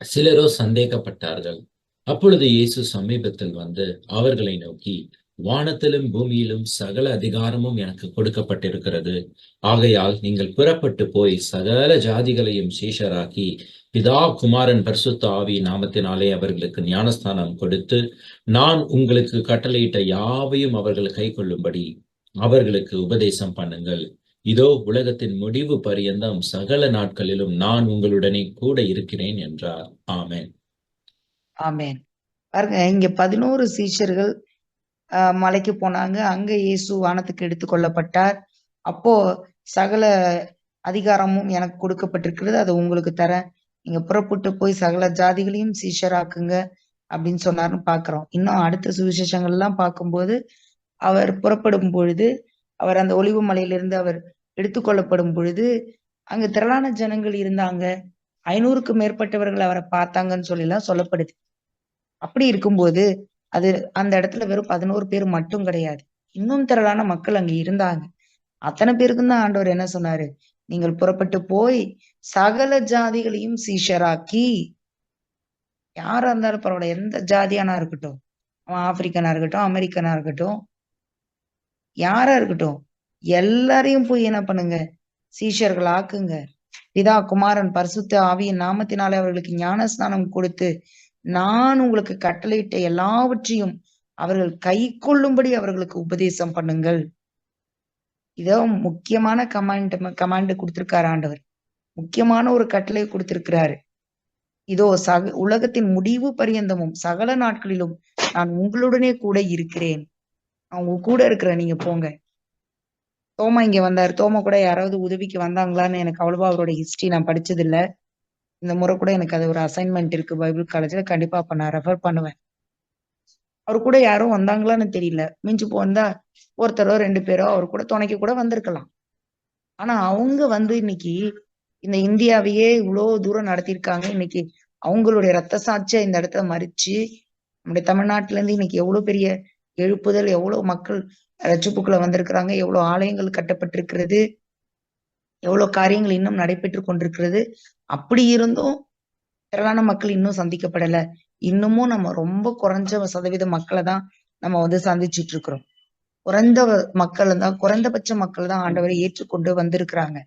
சிலரோ சந்தேகப்பட்டார்கள். அப்பொழுது இயேசு சமீபத்தில் வந்து அவர்களை நோக்கி, வானத்திலும் பூமியிலும் சகல அதிகாரமும் எனக்கு கொடுக்கப்பட்டிருக்கிறது. ஆகையால் நீங்கள் புறப்பட்டு போய் சகல ஜாதிகளையும் சீஷராக்கி, பிதா, குமாரன், பரிசுத்த ஆவி நாமத்தினாலே அவர்களுக்கு ஞானஸ்தானம் கொடுத்து, நான் உங்களுக்கு கட்டளையிட்ட யாவையும் அவர்கள் கைக்கொள்ளும்படி அவர்களுக்கு உபதேசம் பண்ணுங்கள். இதோ உலகத்தின் முடிவு பரியந்தம் சகல நாட்களிலும் நான் உங்களுடனே கூட இருக்கிறேன் என்றார். ஆமென். ஆமென். பாருங்க, இங்க 11 சீஷர்கள் மலைக்கு போனாங்க. அங்க இயேசு வானத்துக்கு எடுத்துக்கொள்ளப்பட்டார். அப்போ சகல அதிகாரமும் எனக்கு கொடுக்கப்பட்டிருக்கிறது, அதை உங்களுக்கு தரேன். நீங்க புறப்பட்டு போய் சகல ஜாதிகளையும் சீஷராக்குங்க அப்படின்னு சொன்னாருன்னு பாக்குறோம். இன்னும் அடுத்த சுவிசேஷங்கள் எல்லாம் பார்க்கும்போது அவர் புறப்படும் பொழுது, அவர் அந்த ஒலிவு மலையிலிருந்து அவர் எடுத்துக்கொள்ளப்படும் பொழுது அங்க திரளான ஜனங்கள் இருந்தாங்க. 500க்கும் மேற்பட்டவர்கள் அவரை பார்த்தாங்கன்னு சொல்லி எல்லாம் சொல்லப்படுது. அப்படி இருக்கும்போது அது அந்த இடத்துல வெறும் 11 பேர் மட்டும் கிடையாது. இன்னும் திரளான மக்கள் அங்க இருந்தாங்க. அத்தனை பேருக்கும் தான் ஆண்டவர் என்ன சொன்னாரு? நீங்கள் புறப்பட்டு போய் சகல ஜாதிகளையும் சீஷராக்கி, யாரா இருந்தாலும் பரவாயில்ல, எந்த ஜாதியானா இருக்கட்டும், அவன் ஆப்பிரிக்கனா இருக்கட்டும், அமெரிக்கனா இருக்கட்டும், யாரா இருக்கட்டும், எல்லாரையும் போய் என்ன பண்ணுங்க? சீஷர்கள் ஆக்குங்க. பிதா, குமாரன், பரிசுத்த ஆவியின் நாமத்தினாலே அவர்களுக்கு ஞானஸ்நானம் கொடுத்து, நான் உங்களுக்கு கட்டளையிட்ட எல்லாவற்றையும் அவர்கள் கைக்கொள்ளும்படி அவர்களுக்கு உபதேசம் பண்ணுங்கள். இதோ முக்கியமான கமாண்ட் கொடுத்திருக்காரு ஆண்டவர். முக்கியமான ஒரு கட்டளை கொடுத்திருக்கிறாரு. இதோ உலகத்தின் முடிவு பரியந்தமும் சகல நாட்களிலும் நான் உங்களுடனே கூட இருக்கிறேன். நான் உங்க கூட இருக்கிறேன், நீங்க போங்க. தோமா இங்க வந்தாரு. தோமா கூட யாராவது உதவிக்கு வந்தாங்களான்னு எனக்கு அவ்வளவா அவரோட ஹிஸ்டரி நான் படிச்சது இல்ல. இந்த முறை கூட எனக்கு அது ஒரு அசைன்மெண்ட் இருக்கு பைபிள் காலேஜ்ல. கண்டிப்பா அப்ப நான் ரெஃபர் பண்ணுவேன். அவரு கூட யாரும் வந்தாங்களான்னு தெரியல. மிஞ்சு போந்தா ஒருத்தரோ 2 பேரோ அவர் கூட துணைக்கு கூட வந்திருக்கலாம். ஆனா அவங்க வந்து இன்னைக்கு இந்த இந்தியாவையே இவ்வளவு தூரம் நடத்தியிருக்காங்க. இன்னைக்கு அவங்களுடைய ரத்த சாட்சியா இந்த இடத்துல மறிச்சு, நம்முடைய தமிழ்நாட்டுல இருந்து இன்னைக்கு எவ்வளவு பெரிய எழுப்புதல், எவ்வளவு மக்கள் ரட்சிப்புக்குள்ள வந்திருக்கிறாங்க, எவ்வளவு ஆலயங்கள் கட்டப்பட்டிருக்கிறது, எவ்வளவு காரியங்கள் இன்னும் நடைபெற்று கொண்டிருக்கிறது. அப்படி இருந்தும் திரளான மக்கள் இன்னும் சந்திக்கப்படல. இன்னமும் நம்ம ரொம்ப குறைஞ்ச சதவீத மக்களை தான் நம்ம வந்து சந்திச்சிட்டு இருக்கிறோம். குறைந்த மக்கள் தான், குறைந்தபட்ச மக்கள் தான் ஆண்டவரை ஏற்றுக்கொண்டு வந்திருக்கிறாங்க.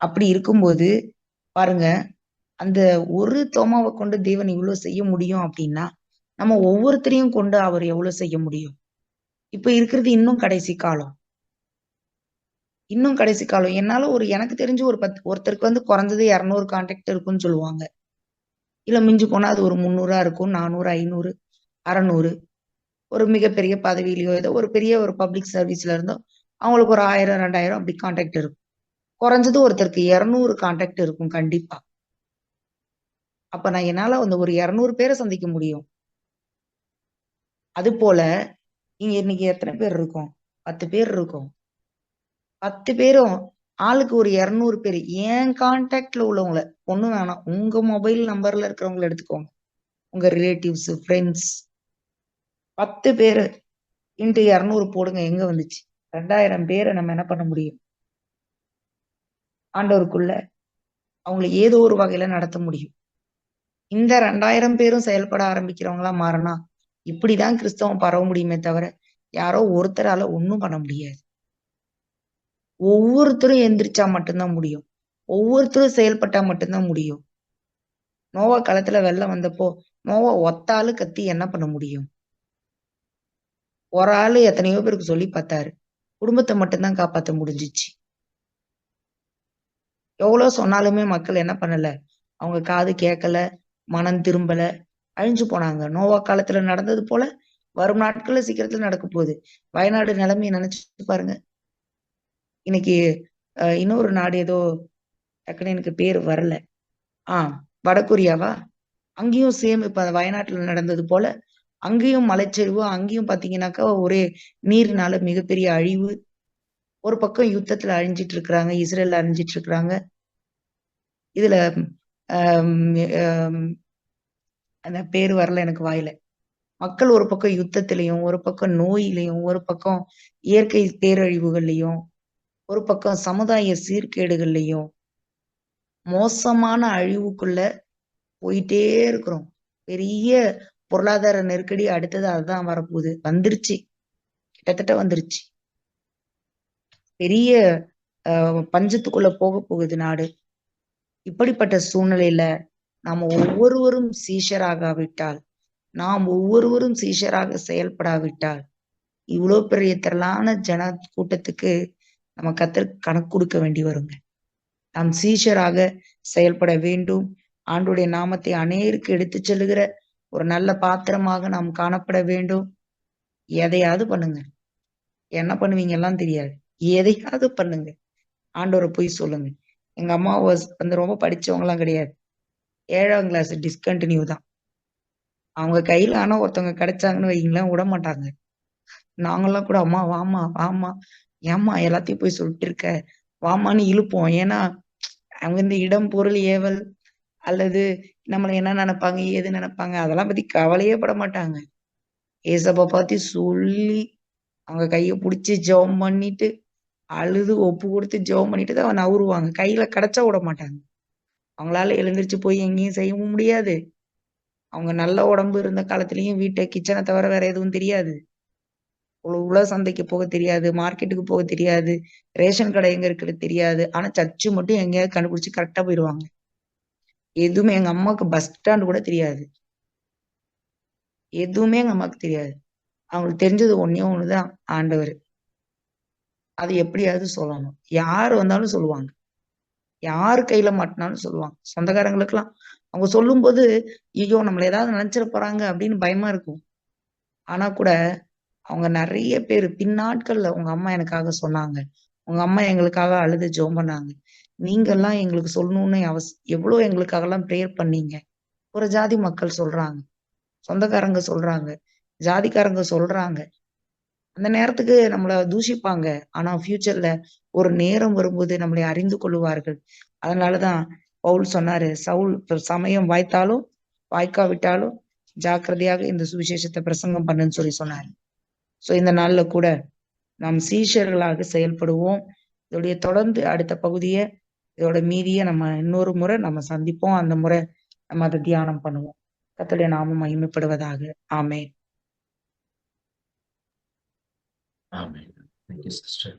அப்படி இருக்கும்போது பாருங்க, அந்த ஒரு தோமாவை கொண்டு தேவன் இவ்வளவு செய்ய முடியும் அப்படின்னா, நம்ம ஒவ்வொருத்தரையும் கொண்டு அவர் எவ்வளவு செய்ய முடியும்? இப்ப இருக்கிறது இன்னும் கடைசி காலம். இன்னும் கடைசி காலம். என்னால எனக்கு தெரிஞ்சு ஒருத்தருக்கு வந்து குறைஞ்சது 200 கான்டாக்ட் இருக்குன்னு சொல்லுவாங்க. இல்ல மிஞ்சி போனா அது ஒரு 300 இருக்கும், 400, 500, 600. ஒரு மிகப்பெரிய பதவியிலயோ ஏதோ ஒரு பெரிய ஒரு பப்ளிக் சர்வீஸ்ல இருந்தோ அவங்களுக்கு ஒரு 1000, 2000 அப்படி கான்டாக்ட் இருக்கும். குறைஞ்சது ஒருத்தருக்கு 200 கான்டாக்ட் இருக்கும் கண்டிப்பா. அப்ப நான் என்னால அந்த ஒரு 200 பேரை சந்திக்க முடியும். அது போல இங்க இன்னைக்கு எத்தனை பேர் இருக்கோம்? 10 பேர் இருக்கோம். 10 பேரும் ஆளுக்கு ஒரு 200 பேர் என் கான்டாக்ட்ல உள்ளவங்கள, ஒண்ணும் வேணாம், உங்க மொபைல் நம்பர்ல இருக்கிறவங்களை எடுத்துக்கோங்க. உங்க ரிலேட்டிவ்ஸ், ஃப்ரெண்ட்ஸ், 10 பேரு இன்ட்டு 200 போடுங்க. எங்க வந்துச்சு? 2000 பேரை நம்ம என்ன பண்ண முடியும்? ஆண்டவருக்குள்ள அவங்களை ஏதோ ஒரு வகையில நடத்த முடியும். இந்த 2000 பேரும் செயல்பட ஆரம்பிக்கிறவங்களா மாறினா இப்படிதான் கிறிஸ்தவம் பரவ முடியுமே தவிர யாரோ ஒருத்தரால ஒண்ணும் பண்ண முடியாது. ஒவ்வொருத்தரும் எந்திரிச்சா மட்டும்தான் முடியும். ஒவ்வொருத்தரும் செயல்பட்டா மட்டும்தான் முடியும். நோவா காலத்துல வெள்ளம் வந்தப்போ நோவா ஒத்தாளு கத்தி என்ன பண்ண முடியும்? ஒரு ஆளு எத்தனையோ பேருக்கு சொல்லி பார்த்தாரு. குடும்பத்தை மட்டும்தான் காப்பாத்த முடிஞ்சிச்சு. எவ்வளவு சொன்னாலுமே மக்கள் என்ன பண்ணல? அவங்க காது கேட்கல, மனம் திரும்பல, அழிஞ்சு போனாங்க. நோவா காலத்துல நடந்தது போல வரும் நாட்கள்ல சீக்கிரத்துல நடக்க போகுது. வயநாடு நிலைமையை நினைச்சு பாருங்க. இன்னைக்கு இன்னொரு நாடு ஏதோ டக்குன்னு எனக்கு பேர் வரல. வடகொரியாவா? அங்கேயும் சேம் இப்ப வயநாட்டுல நடந்தது போல அங்கேயும் மலைச்சரிவு, அங்கேயும் பாத்தீங்கன்னாக்கா ஒரே நீர்னால மிகப்பெரிய அழிவு. ஒரு பக்கம் யுத்தத்துல அழிஞ்சிட்டு இருக்கிறாங்க, இஸ்ரேல் அழிஞ்சிட்டு இருக்கிறாங்க. இதுல அந்த பேரு வரல எனக்கு வாயில. மக்கள் ஒரு பக்கம் யுத்தத்திலையும், ஒரு பக்கம் நோயிலையும், ஒரு பக்கம் இயற்கை பேரழிவுகள்லையும், ஒரு பக்கம் சமுதாய சீர்கேடுகள்லையும் மோசமான அழிவுக்குள்ள போயிட்டே இருக்கிறோம். பெரிய பொருளாதார நெருக்கடி அடுத்தது அதுதான் வரப்போகுது. வந்துருச்சு, கிட்டத்தட்ட வந்துருச்சு. பெரிய பஞ்சத்துக்குள்ள போக போகுது நாடு. இப்படிப்பட்ட சூழ்நிலையில நாம ஒவ்வொருவரும் சீஷராகாவிட்டால், நாம் ஒவ்வொருவரும் சீஷராக செயல்படாவிட்டால், இவ்வளவு பெரிய திரளான ஜன கூட்டத்துக்கு நம்ம கர்த்தருக்கு கணக்கு கொடுக்க வேண்டி வருங்க. நாம் சீஷராக செயல்பட வேண்டும். ஆண்டுடைய நாமத்தை அநேருக்கு எடுத்துச் செல்லுகிற ஒரு நல்ல பாத்திரமாக நாம் காணப்பட வேண்டும். எதையாவது பண்ணுங்க. என்ன பண்ணுவீங்க எல்லாம் தெரியாது. எதையாவது பண்ணுங்க. ஆண்டவரை போய் சொல்லுங்க. எங்க அம்மா வந்து ரொம்ப படிச்சவங்க எல்லாம் கிடையாது. 7ஆம் கிளாஸ் டிஸ்கண்டினியூ தான். அவங்க கையில ஆனா ஒருத்தவங்க கிடைச்சாங்கன்னு வைங்களேன், விட மாட்டாங்க. நாங்கெல்லாம் கூட அம்மா வாமா வாமா, ஏம்மா எல்லாத்தையும் போய் சொல்லிட்டு இருக்க, வாமான்னு இழுப்போம். ஏன்னா அவங்க இந்த இடம் பொருள் ஏவல் அல்லது நம்மள என்ன நினைப்பாங்க ஏது நினைப்பாங்க அதெல்லாம் பத்தி கவலையே பட மாட்டாங்க. ஏசப்பா பார்த்து சொல்லி அவங்க கையை பிடிச்சி ஜெபம் பண்ணிட்டு அழுது ஒப்பு கொடுத்து ஜெபம் பண்ணிட்டு தான் நவுருவாங்க. கையில கிடைச்சா விட மாட்டாங்க. அவங்களால எழுந்திருச்சு போய் எங்கேயும் செய்யவும் முடியாது. அவங்க நல்ல உடம்பு இருந்த காலத்திலயும் வீட்டை கிச்சனை தவிர வேற எதுவும் தெரியாது. உழ சந்தைக்கு போக தெரியாது, மார்க்கெட்டுக்கு போக தெரியாது, ரேஷன் கடை எங்க இருக்கிறது தெரியாது. ஆனா சர்ச்சு மட்டும் எங்கேயாவது கண்டுபிடிச்சு கரெக்டா போயிடுவாங்க. எதுவுமே எங்க அம்மாவுக்கு பஸ் ஸ்டாண்ட் கூட தெரியாது. எதுவுமே எங்க அம்மாவுக்கு தெரியாது. அவங்களுக்கு தெரிஞ்சது ஒண்ணே ஒண்ணுதான், ஆண்டவர். அது எப்படியாவது சொல்லணும். யாரு வந்தாலும் சொல்லுவாங்க. யாரு கையில மாட்டினாலும் சொல்லுவாங்க. சொந்தக்காரங்களுக்கு எல்லாம் அவங்க சொல்லும் போது ஐயோ நம்மள ஏதாவது நினைச்சிட போறாங்க அப்படின்னு பயமா இருக்கும். ஆனா கூட அவங்க நிறைய பேர் பின்னாட்கள்ல உங்க அம்மா எனக்காக சொன்னாங்க, உங்க அம்மா எங்களுக்காக அழுது ஜெபம் பண்ணாங்க, நீங்க எல்லாம் எங்களுக்கு சொல்லணும்னு எவ்வளவு எங்களுக்காக எல்லாம் பிரேயர் பண்ணீங்க. ஒரு ஜாதி மக்கள் சொல்றாங்க, சொந்தக்காரங்க சொல்றாங்க, ஜாதிக்காரங்க சொல்றாங்க. அந்த நேரத்துக்கு நம்மள தூஷிப்பாங்க. ஆனா ஃபியூச்சர்ல ஒரு நேரம் வரும்போது நம்மளை அறிந்து கொள்ளுவார்கள். அதனாலதான் பவுல் சொன்னாரு, சவுல் சமயம் வாய்த்தாலும் வாய்க்காவிட்டாலும் ஜாக்கிரதையாக இந்த சுவிசேஷத்தை பிரசங்கம் பண்ணுன்னு சொன்னாரு. சோ இந்த நாள்ல கூட நாம் சீஷர்களாக செயல்படுவோம். இதோடைய தொடர்ந்து அடுத்த பகுதியை இதோட மீதியை நம்ம இன்னொரு முறை நம்ம சந்திப்போம். அந்த முறை நம்ம அதை தியானம் பண்ணுவோம். கர்த்தருடைய நாமம் மகிமைப்படுவதாக. ஆமென். ஆமென். Thank you, sister.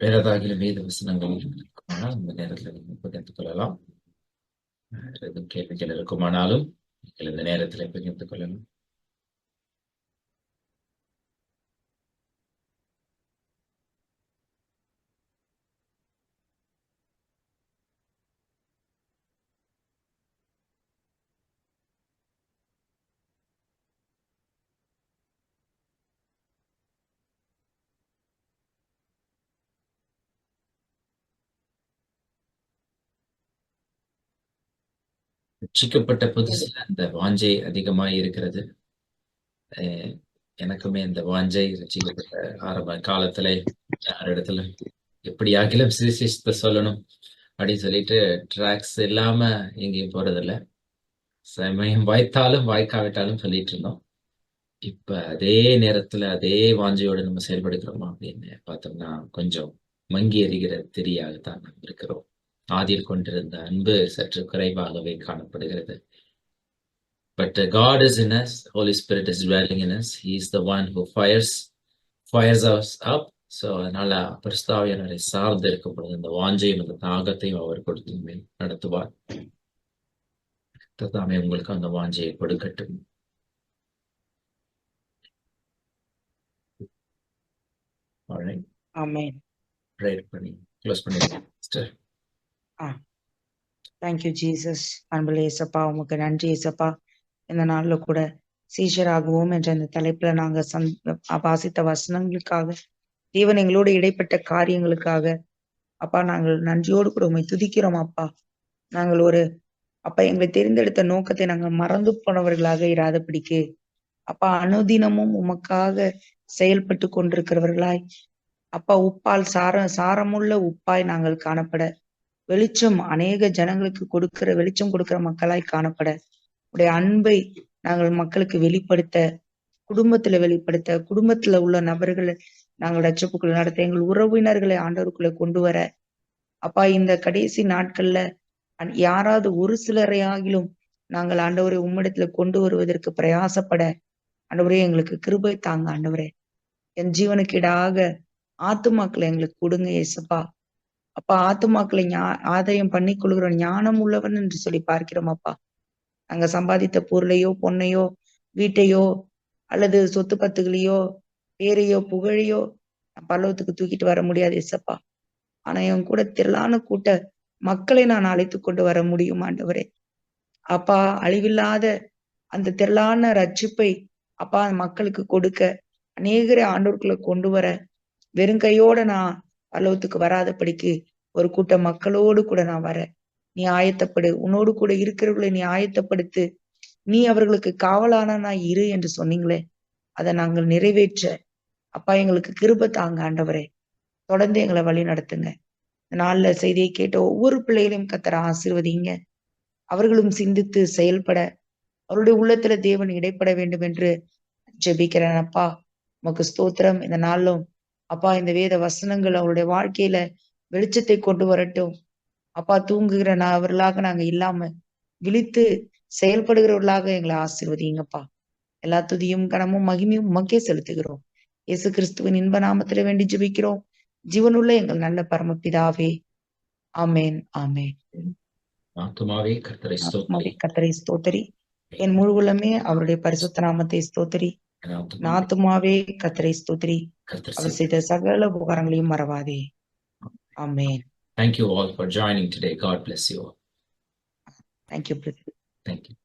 வேற ஏதாவது வேத வசனங்கள் இருக்குமானால் இந்த நேரத்தில் நீங்கள் பகிர்ந்து கொள்ளலாம். எதுவும் கேள்விகள் இருக்குமானாலும் நீங்கள் இந்த நேரத்தில் பகிர்ந்து கொள்ளலாம். ரட்சிக்கப்பட்ட புதுசுல அந்த வாஞ்சை அதிகமாக இருக்கிறது. எனக்குமே இந்த வாஞ்சை ரட்சிக்கப்பட்ட ஆரம்ப காலத்துல யாரிடத்துல எப்படியாகிலும் சுவிசேஷத்தை சொல்லணும் அப்படின்னு சொல்லிட்டு ட்ராக்ஸ் இல்லாம எங்கேயும் போறதில்ல. சமயம் வாய்த்தாலும் வாய்க்காவிட்டாலும் சொல்லிட்டு இருந்தோம். இப்ப அதே நேரத்துல அதே வாஞ்சையோட நம்ம செயல்படுகிறோமா அப்படின்னு பார்த்தோம்னா கொஞ்சம் மங்கி எறிகிற தெரியாகத்தான் நாம் இருக்கிறோம். ஆதியில் கொண்டிருந்த அன்பு சற்று குறைவாகவே காணப்படுகிறது. But God is in us, Holy Spirit is dwelling in us. He is the one who fires us up. So அதனால பரிசுத்தாவியானவரை சார்ந்து இருக்கும் பொழுது இந்த வாஞ்சையும் அந்த தாகத்தையும் அவர் கொடுத்து நடத்துவார். தாமே உங்களுக்கு அந்த வாஞ்சையை கொடுக்கட்டும். Alright. Amen. Pray பண்ணி க்ளோஸ் பண்ணிடுங்க சிஸ்டர். Thank you Jesus. அன்புள்ள இயேசப்பா, உமக்கு நன்றி இயேசப்பா. இந்த நாள்ல கூட சீஷராகுவோம் என்ற இந்த தலைப்புல நாங்க வாசித்த வசனங்களுக்காக, தேவன் எங்களோடு இடைப்பட்ட காரியங்களுக்காக அப்பா நாங்கள் நன்றியோடு கூட உண்மை துதிக்கிறோம் அப்பா. நாங்கள் அப்பா எங்களை தெரிந்தெடுத்த நோக்கத்தை நாங்கள் மறந்து போனவர்களாக இராதபடிக்கு அப்பா அனுதினமும் உமக்காக செயல்பட்டு கொண்டிருக்கிறவர்களாய் அப்பா உப்பால் சாரமுள்ள உப்பாய் நாங்கள் காணப்பட, வெளிச்சம் அநேக ஜனங்களுக்கு வெளிச்சம் கொடுக்கிற மக்களாய் காணப்பட, உடைய அன்பை நாங்கள் மக்களுக்கு வெளிப்படுத்த, குடும்பத்துல உள்ள நபர்களை நாங்கள் ரட்சிப்புக்குள்ள நடத்த, எங்கள் உறவினர்களை ஆண்டவருக்குள்ள கொண்டு வர அப்பா இந்த கடைசி நாட்கள்ல யாராவது ஒரு சிலரையாகிலும் நாங்கள் ஆண்டவரை உம்மிடத்துல கொண்டு வருவதற்கு பிரயாசப்பட ஆண்டவரே எங்களுக்கு கிருபை தாங்க ஆண்டவரே. என் ஜீவனுக்கு ஈடாக ஆத்துமாக்களை எங்களுக்கு கொடுங்க ஏசப்பா. அப்பா, ஆத்துமாக்களை ஆதாயம் பண்ணி கொள்கிற ஞானம் உள்ளவன் என்று சொல்லி பார்க்கிறோம் அப்பா. நாங்க சம்பாதித்த பொருளையோ பொன்னையோ வீட்டையோ அல்லது சொத்து பத்துகளையோ பேரையோ புகழையோ பல்லவத்துக்கு தூக்கிட்டு வர முடியாது ஏசப்பா. ஆனா என் கூட திரளான கூட்ட மக்களை நான் அழைத்து கொண்டு வர முடியும் ஆண்டவரே. அப்பா, அழிவில்லாத அந்த திரளான ரட்சிப்பை அப்பா மக்களுக்கு கொடுக்க, அநேகரை ஆண்டவர்களை கொண்டு வர, வெறுங்கையோட நான் பல்லவத்துக்கு வராதபடிக்கு ஒரு கூட்ட மக்களோடு கூட நான் வர நீ ஆயத்தப்படு. உன்னோடு கூட இருக்கிறவர்களை நீ ஆயத்தப்படுத்து. நீ அவர்களுக்கு காவலானா இரு என்று சொன்னீங்களே, அதை நாங்கள் நிறைவேற்ற அப்பா எங்களுக்கு கிருபை தாங்க ஆண்டவரே. தொடர்ந்து எங்களை வழி நடத்துங்க. இந்த நாள்ல செய்தியை கேட்ட ஒவ்வொரு பிள்ளைகளையும் கர்த்தர் ஆசீர்வதிங்க. அவர்களும் சிந்தித்து செயல்பட அவருடைய உள்ளத்துல தேவன் இடைப்பட வேண்டும் என்று ஜெபிக்கிறேன் அப்பா. உமக்கு ஸ்தோத்திரம். இந்த நாளும் அப்பா இந்த வேத வசனங்கள் அவருடைய வாழ்க்கையில வெளிச்சத்தை கொண்டு வரட்டும் அப்பா. தூங்குகிற அவர்களாக நாங்க இல்லாம விழித்து செயல்படுகிறவர்களாக எங்களை ஆசீர்வதிங்கப்பா. எல்லா துதியும் கனமும் மகிமையும் உமக்கே செலுத்துகிறோம். இயேசு கிறிஸ்துவின் இன்ப நாமத்துல வேண்டி ஜெபிக்கிறோம் ஜீவனுள்ள எங்கள் நல்ல பரமபிதாவே. ஆமேன் ஆமேன். ஆத்துமாவே கர்த்தரை ஸ்தோத்திரி. கர்த்தரை ஸ்தோத்திரி. என் முழு உள்ளமே அவருடைய பரிசுத்த நாமத்தை ஸ்தோத்திரி. என் ஆத்துமாவே கர்த்தரை ஸ்தோத்திரி. கர்த்தர் அவர் செய்த சகல உபகாரங்களையும் மறவாதே. ஆமேன். Thank you all for joining today. God bless you all. Thank you, brother. Thank you.